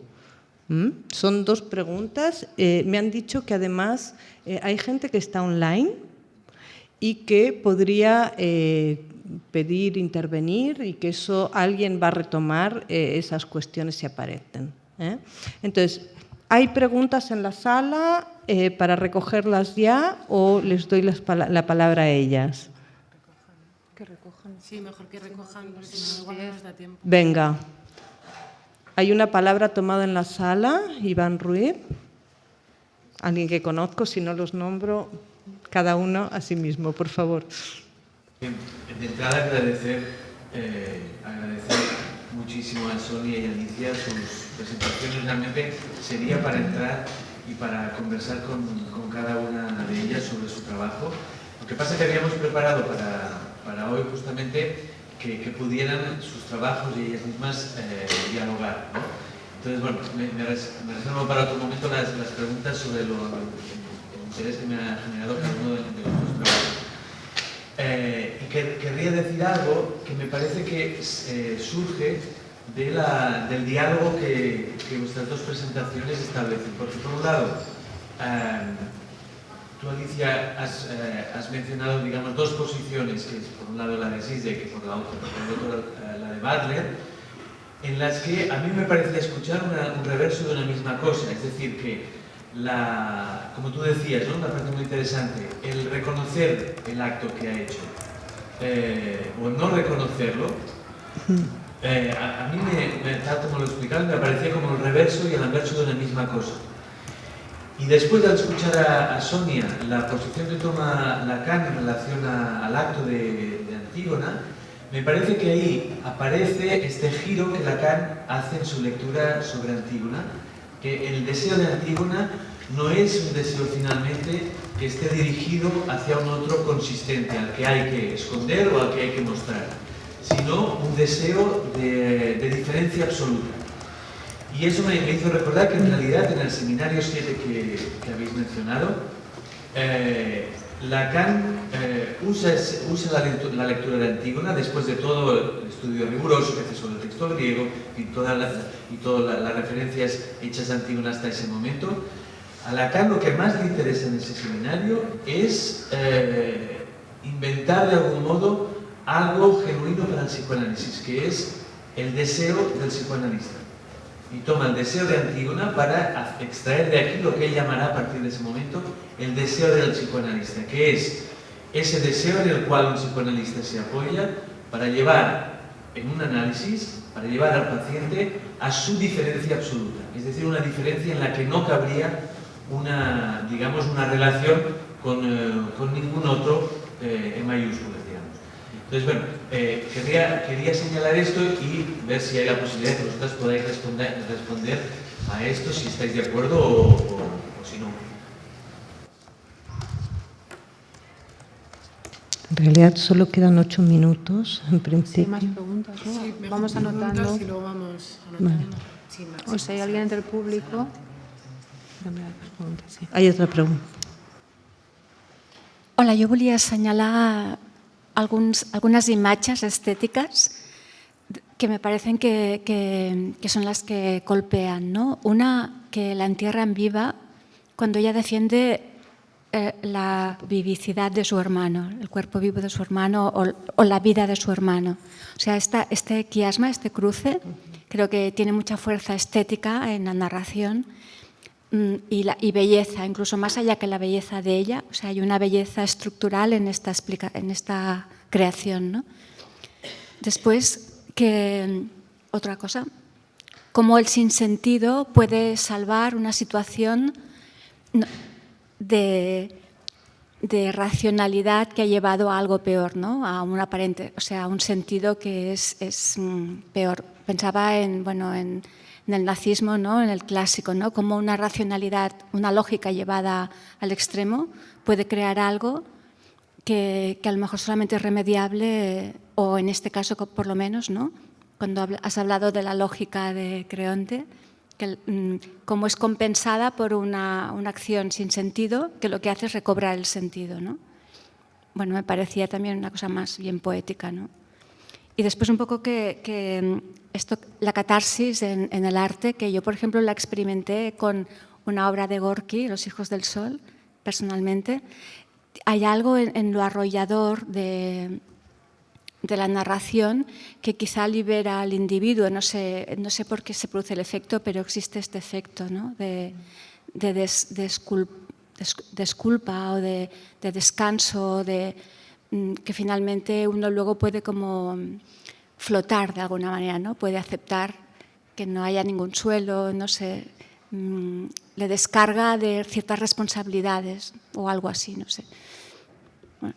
Son dos preguntas. Me han dicho que además hay gente que está online y que podría pedir intervenir y que eso alguien va a retomar esas cuestiones si aparecen. Entonces, ¿hay preguntas en la sala para recogerlas ya o les doy la palabra a ellas? Que recojan. Sí, mejor que recojan, porque si no, igual no nos da tiempo. Venga. Hay una palabra tomada en la sala, Iván Ruiz. Alguien que conozco, si no los nombro, cada uno a sí mismo, por favor. De entrada, agradecer muchísimo a Sonia y a Alicia sus presentaciones. Realmente sería para entrar y para conversar con cada una de ellas sobre su trabajo. Lo que pasa es que habíamos preparado para hoy justamente que pudieran sus trabajos y ellas mismas dialogar, ¿no? Entonces, bueno, me reservo para otro momento las preguntas sobre el interés que me ha generado cada uno de los dos trabajos. Y querría decir algo que me parece que surge del diálogo que vuestras dos presentaciones establecen. Porque, por un lado, tú, Alicia, has mencionado, digamos, dos posiciones, que es por un lado la de Zizek y por el otro la de Butler, en las que a mí me parecía escuchar un reverso de una misma cosa, es decir, que como tú decías, ¿no?, me parece muy interesante, el reconocer el acto que ha hecho o no reconocerlo, a mí tal como lo explicaban, me parecía como el reverso y el anverso de una misma cosa. Y después de escuchar a Sonia la posición que toma Lacan en relación al acto de Antígona, me parece que ahí aparece este giro que Lacan hace en su lectura sobre Antígona, que el deseo de Antígona no es un deseo finalmente que esté dirigido hacia un otro consistente, al que hay que esconder o al que hay que mostrar, sino un deseo de diferencia absoluta. Y eso me hizo recordar que en realidad en el seminario 7 que habéis mencionado, Lacan usa la lectura de Antígona después de todo el estudio riguroso que hace sobre el texto griego y todas las referencias hechas a Antígona hasta ese momento. A Lacan lo que más le interesa en ese seminario es inventar de algún modo algo genuino para el psicoanálisis, que es el deseo del psicoanalista. Y toma el deseo de Antígona para extraer de aquí lo que él llamará a partir de ese momento el deseo del psicoanalista, que es ese deseo en el cual un psicoanalista se apoya para llevar en un análisis, para llevar al paciente a su diferencia absoluta, es decir, una diferencia en la que no cabría una relación con ningún otro en mayúsculas, digamos. Entonces, bueno, quería señalar esto y ver si hay la posibilidad de que vosotras podáis responder a esto, si estáis de acuerdo o si no. En realidad solo quedan 8 minutos, en principio. Sí, más preguntas, ¿no? Sí, vamos anotando. Y luego vamos anotando. Vale. Sí, O si hay alguien entre el público. Sí. Hay otra pregunta. Hola, jo volia assenyalar algunes imatges estètiques que me parecen que son las que golpean, ¿no? Una, que la entierran viva cuando ella defiende la vivicidad de su hermano, el cuerpo vivo de su hermano o la vida de su hermano. O sea, este quiasma, este cruce, creo que tiene mucha fuerza estética en la narración y belleza, incluso más allá que la belleza de ella. O sea, hay una belleza estructural en esta creación, ¿no? Después, otra cosa, cómo el sinsentido puede salvar una situación de racionalidad que ha llevado a algo peor, ¿no? A un aparente, o sea, a un sentido que es peor. Pensaba en el nazismo, ¿no? En el clásico, ¿no? Como una racionalidad, una lógica llevada al extremo puede crear algo que a lo mejor solamente es remediable, o en este caso por lo menos, ¿no? Cuando has hablado de la lógica de Creonte, cómo es compensada por una acción sin sentido, que lo que hace es recobrar el sentido, ¿no? Bueno, me parecía también una cosa más bien poética, ¿no? Y después un poco la catarsis en el arte, que yo, por ejemplo, la experimenté con una obra de Gorky, Los hijos del sol, personalmente. Hay algo en lo arrollador de la narración que quizá libera al individuo. No sé por qué se produce el efecto, pero existe este efecto, ¿no? de desculpa o de descanso, que finalmente uno luego puede como flotar de alguna manera, ¿no? Puede aceptar que no haya ningún suelo, no sé, le descarga de ciertas responsabilidades o algo así, no sé. Bueno.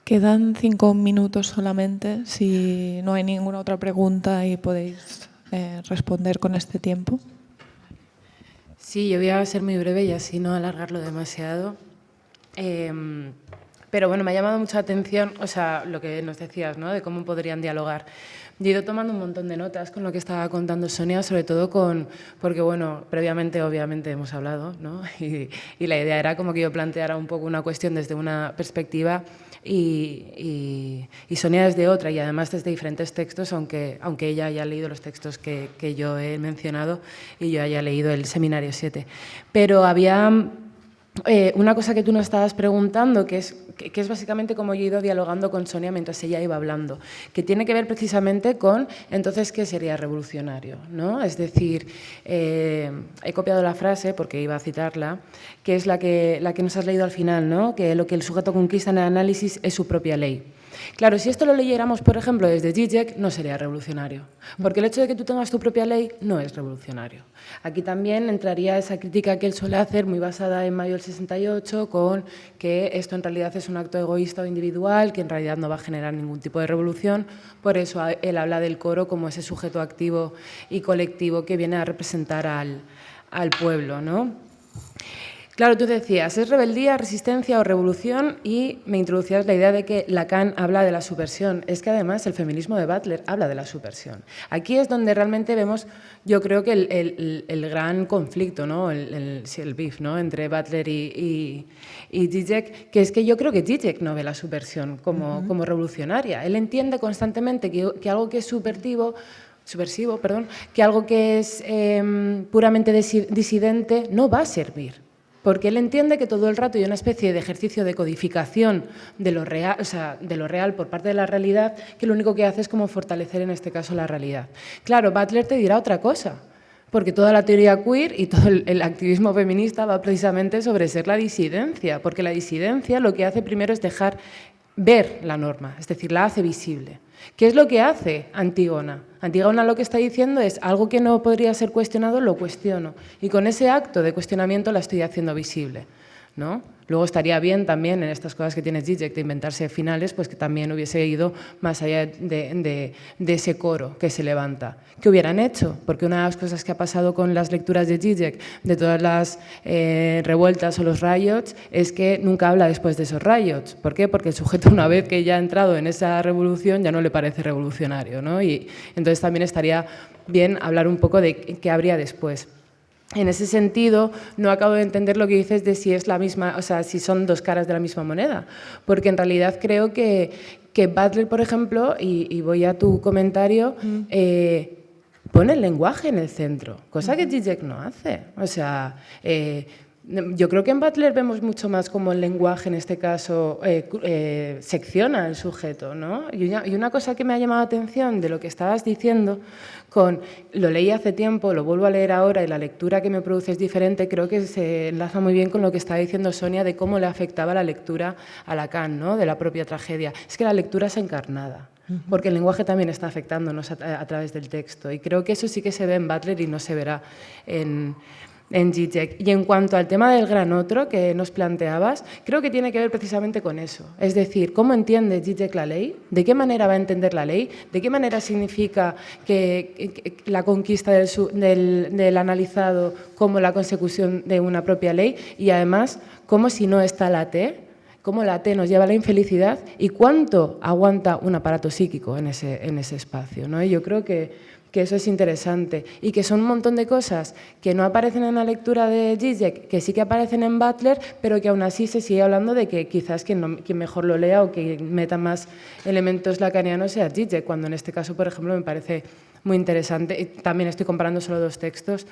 Quedan 5 minutos solamente, si no hay ninguna otra pregunta y podéis responder con este tiempo. Sí, yo voy a ser muy breve y así no alargarlo demasiado. Pero bueno, me ha llamado mucha atención, o sea, lo que nos decías, ¿no? De cómo podrían dialogar. Yo he ido tomando un montón de notas con lo que estaba contando Sonia, sobre todo porque, bueno, previamente obviamente hemos hablado, ¿no? Y la idea era como que yo planteara un poco una cuestión desde una perspectiva y Sonia desde otra, y además desde diferentes textos, aunque ella haya leído los textos que yo he mencionado y yo haya leído el Seminario 7. Pero había una cosa que tú nos estabas preguntando, que es básicamente como yo he ido dialogando con Sonia mientras ella iba hablando, que tiene que ver precisamente con, entonces, ¿qué sería revolucionario? ¿No? Es decir, he copiado la frase, porque iba a citarla, que es la que nos has leído al final, ¿no? Que lo que el sujeto conquista en el análisis es su propia ley. Claro, si esto lo leyéramos, por ejemplo, desde Zizek, no sería revolucionario, porque el hecho de que tú tengas tu propia ley no es revolucionario. Aquí también entraría esa crítica que él suele hacer, muy basada en mayo del 68, con que esto en realidad es un acto egoísta o individual, que en realidad no va a generar ningún tipo de revolución. Por eso él habla del coro como ese sujeto activo y colectivo que viene a representar al pueblo, ¿no? Claro, tú decías, ¿es rebeldía, resistencia o revolución? Y me introducías la idea de que Lacan habla de la subversión. Es que además el feminismo de Butler habla de la subversión. Aquí es donde realmente vemos, yo creo que el gran conflicto, ¿no? el beef, ¿no? Entre Butler y Zizek, que es que yo creo que Zizek no ve la subversión como revolucionaria. Él entiende constantemente que algo que es subversivo, que algo que es puramente disidente no va a servir. Porque él entiende que todo el rato hay una especie de ejercicio de codificación de lo real, o sea, de lo real por parte de la realidad, que lo único que hace es como fortalecer en este caso la realidad. Claro, Butler te dirá otra cosa, porque toda la teoría queer y todo el activismo feminista va precisamente sobre ser la disidencia, porque la disidencia lo que hace primero es dejar ver la norma, es decir, la hace visible. ¿Qué es lo que hace Antígona? Antígona lo que está diciendo es algo que no podría ser cuestionado, lo cuestiono. Y con ese acto de cuestionamiento la estoy haciendo visible, ¿no? Luego estaría bien también en estas cosas que tiene Zizek de inventarse finales, pues que también hubiese ido más allá de ese coro que se levanta. ¿Qué hubieran hecho? Porque una de las cosas que ha pasado con las lecturas de Zizek, de todas las revueltas o los riots, es que nunca habla después de esos riots. ¿Por qué? Porque el sujeto, una vez que ya ha entrado en esa revolución, ya no le parece revolucionario, ¿no? Y entonces también estaría bien hablar un poco de qué habría después. En ese sentido, no acabo de entender lo que dices de si es la misma, o sea, si son dos caras de la misma moneda, porque en realidad creo que Butler, por ejemplo, y voy a tu comentario, pone el lenguaje en el centro, cosa que Zizek no hace. O sea, yo creo que en Butler vemos mucho más como el lenguaje, en este caso, secciona al sujeto, ¿no? Y una cosa que me ha llamado la atención de lo que estabas diciendo, lo leí hace tiempo, lo vuelvo a leer ahora y la lectura que me produce es diferente, creo que se enlaza muy bien con lo que estaba diciendo Sonia de cómo le afectaba la lectura a Lacan, ¿no? De la propia tragedia. Es que la lectura es encarnada, porque el lenguaje también está afectándonos a través del texto y creo que eso sí que se ve en Butler y no se verá en Zizek. Y en cuanto al tema del gran otro que nos planteabas, creo que tiene que ver precisamente con eso. Es decir, ¿cómo entiende Zizek la ley? ¿De qué manera va a entender la ley? ¿De qué manera significa que la conquista del analizado como la consecución de una propia ley? Y además, ¿cómo si no está la T? ¿Cómo la T nos lleva a la infelicidad? ¿Y cuánto aguanta un aparato psíquico en ese espacio, ¿no? Y yo creo que eso es interesante y que son un montón de cosas que no aparecen en la lectura de Zizek, que sí que aparecen en Butler, pero que aún así se sigue hablando de que quizás quien mejor lo lea o que meta más elementos lacanianos sea Zizek, cuando en este caso, por ejemplo, me parece muy interesante. Y también estoy comparando solo dos textos,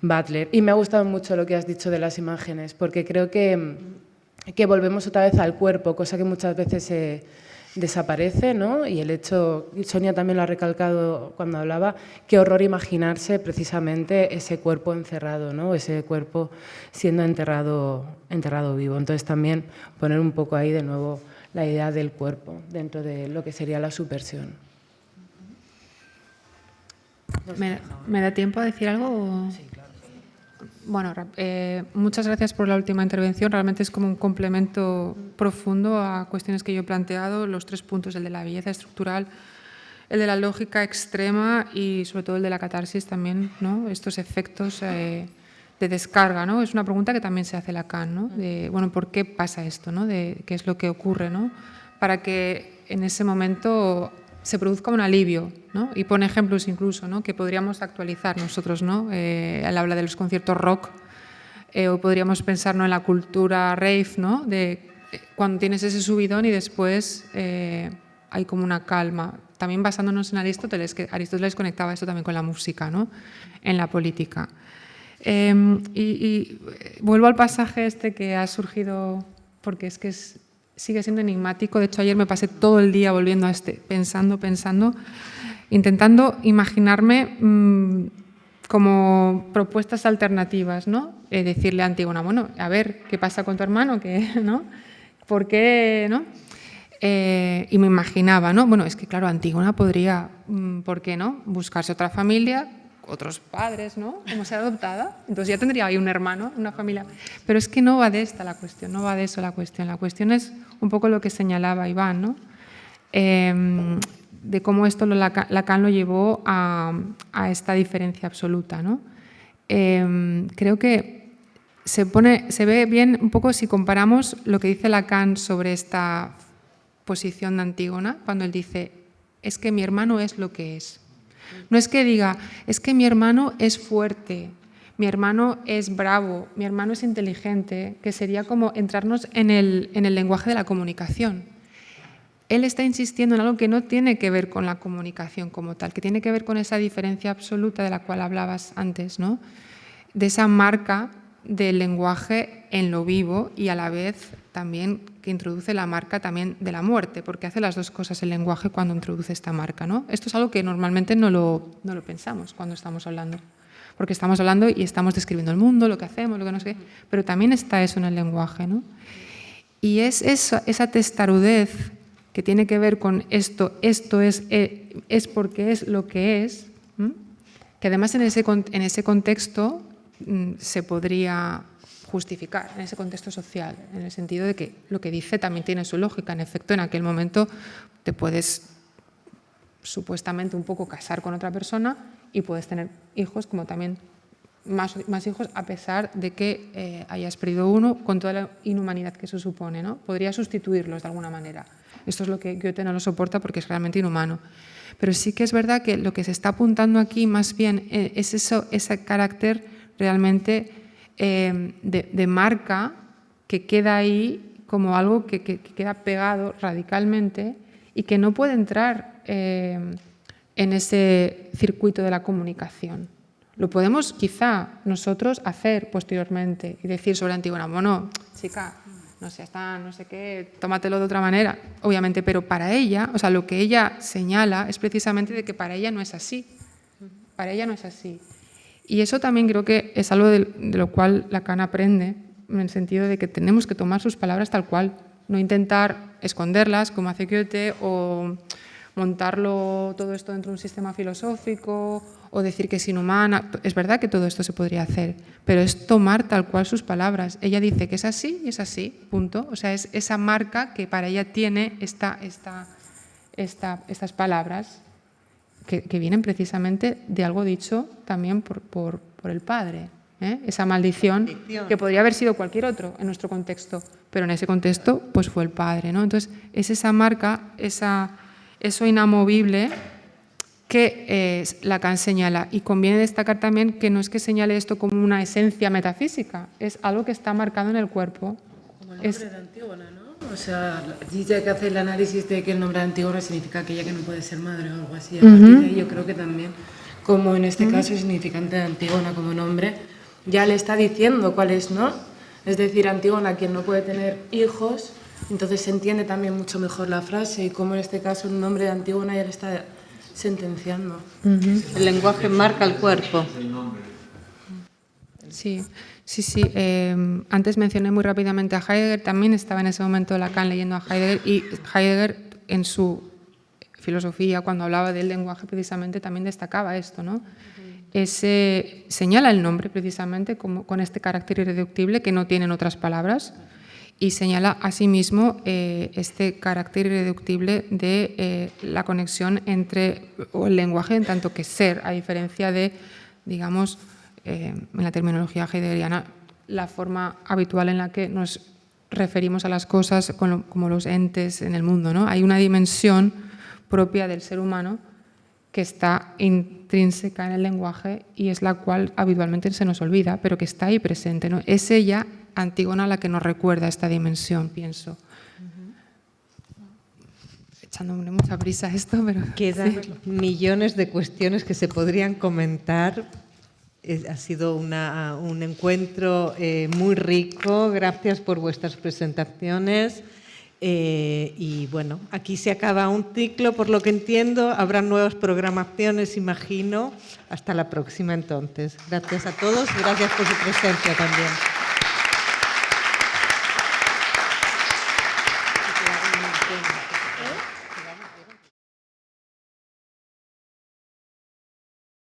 Butler. Y me ha gustado mucho lo que has dicho de las imágenes, porque creo que volvemos otra vez al cuerpo, cosa que muchas veces desaparece, ¿no? Y el hecho, Sonia también lo ha recalcado cuando hablaba, qué horror imaginarse precisamente ese cuerpo encerrado, ¿no? Ese cuerpo siendo enterrado vivo. Entonces también poner un poco ahí de nuevo la idea del cuerpo dentro de lo que sería la subversión. ¿Me da tiempo a decir algo? Sí, claro. Bueno, muchas gracias por la última intervención. Realmente es como un complemento profundo a cuestiones que yo he planteado, los 3 puntos, el de la belleza estructural, el de la lógica extrema y sobre todo el de la catarsis también, ¿no? Estos efectos de descarga, ¿no? Es una pregunta que también se hace Lacan, ¿no? De, bueno, ¿por qué pasa esto, ¿no? De qué es lo que ocurre, ¿no? Para que en ese momento se produzca un alivio, ¿no? Y pone ejemplos incluso, ¿no? Que podríamos actualizar nosotros, ¿no? Él habla de los conciertos rock, o podríamos pensar, ¿no? En la cultura rave, ¿no? De cuando tienes ese subidón y después hay como una calma. También basándonos en Aristóteles, que Aristóteles conectaba esto también con la música, ¿no? En la política. Y vuelvo al pasaje este que ha surgido, porque es que sigue siendo enigmático. De hecho, ayer me pasé todo el día volviendo a pensando, intentando imaginarme como propuestas alternativas, ¿no? Decirle a Antígona, bueno, a ver, ¿qué pasa con tu hermano? ¿No? ¿Por qué? ¿No? Y me imaginaba, ¿no? Bueno, es que claro, Antígona podría, ¿por qué no?, buscarse otra familia, otros padres, ¿no?, como ser adoptada. Entonces ya tendría ahí un hermano, una familia. Pero es que no va de esta la cuestión, no va de eso la cuestión. La cuestión es un poco lo que señalaba Iván, ¿no? De cómo esto Lacan lo llevó a esta diferencia absoluta, ¿no? Creo que se ve bien un poco si comparamos lo que dice Lacan sobre esta posición de Antígona, cuando él dice, es que mi hermano es lo que es. No es que diga, es que mi hermano es fuerte, mi hermano es bravo, mi hermano es inteligente, que sería como entrarnos en el lenguaje de la comunicación. Él está insistiendo en algo que no tiene que ver con la comunicación como tal, que tiene que ver con esa diferencia absoluta de la cual hablabas antes, ¿no? De esa marca del lenguaje en lo vivo y a la vez también que introduce la marca también de la muerte, porque hace las dos cosas el lenguaje cuando introduce esta marca, ¿no? Esto es algo que normalmente no lo pensamos cuando estamos hablando, porque estamos hablando y estamos describiendo el mundo, lo que hacemos, lo que no sé qué, pero también está eso en el lenguaje, ¿no? Y es esa testarudez que tiene que ver con esto es porque es lo que es, que además en ese contexto se podría justificar, en ese contexto social, en el sentido de que lo que dice también tiene su lógica. En efecto, en aquel momento te puedes supuestamente un poco casar con otra persona y puedes tener hijos, como también más hijos, a pesar de que hayas perdido uno, con toda la inhumanidad que eso supone, ¿no? Podría sustituirlos de alguna manera. Esto es lo que Goethe no lo soporta porque es realmente inhumano. Pero sí que es verdad que lo que se está apuntando aquí más bien es ese carácter realmente de marca que queda ahí como algo que queda pegado radicalmente y que no puede entrar en ese circuito de la comunicación. Lo podemos quizá nosotros hacer posteriormente y decir sobre Antígona, bueno, chica, no sé, no sé qué, tómatelo de otra manera, obviamente, pero para ella, o sea, lo que ella señala es precisamente de que para ella no es así, para ella no es así. Y eso también creo que es algo de lo cual Lacan aprende, en el sentido de que tenemos que tomar sus palabras tal cual, no intentar esconderlas como hace Goethe o montarlo todo esto dentro de un sistema filosófico o decir que es inhumana. Es verdad que todo esto se podría hacer, pero es tomar tal cual sus palabras. Ella dice que es así y es así, punto. O sea, es esa marca que para ella tiene estas palabras que vienen precisamente de algo dicho también por el padre. Esa maldición que podría haber sido cualquier otro en nuestro contexto, pero en ese contexto pues fue el padre, ¿no? Entonces es esa marca, eso inamovible que Lacan señala, y conviene destacar también que no es que señale esto como una esencia metafísica, es algo que está marcado en el cuerpo. Como el nombre de Antígona, ¿no? O sea, dice que hace el análisis de que el nombre de Antígona significa aquella que no puede ser madre o algo así. A partir de ahí yo creo que también, como en este caso el significante de Antígona como nombre, ya le está diciendo cuál es, ¿no? Es decir, Antígona, quien no puede tener hijos, entonces se entiende también mucho mejor la frase y cómo en este caso el nombre de Antígona ya le está sentenciando. El lenguaje marca el cuerpo. Sí. Antes mencioné muy rápidamente a Heidegger, también estaba en ese momento Lacan leyendo a Heidegger, y Heidegger en su filosofía, cuando hablaba del lenguaje, precisamente también destacaba esto, ¿no? Señala el nombre precisamente con este carácter irreductible que no tienen otras palabras, y señala asimismo este carácter irreductible de la conexión entre el lenguaje en tanto que ser, a diferencia de, digamos, en la terminología heideggeriana, la forma habitual en la que nos referimos a las cosas como los entes en el mundo, ¿no? Hay una dimensión propia del ser humano que está intrínseca en el lenguaje y es la cual habitualmente se nos olvida, pero que está ahí presente, ¿no? Es ella, Antígona, la que nos recuerda esta dimensión, pienso. Echándome mucha prisa esto, pero... Quedan millones de cuestiones que se podrían comentar. Ha sido un encuentro muy rico. Gracias por vuestras presentaciones. Y bueno, aquí se acaba un ciclo, por lo que entiendo. Habrá nuevas programaciones, imagino. Hasta la próxima, entonces. Gracias a todos. Gracias por su presencia también.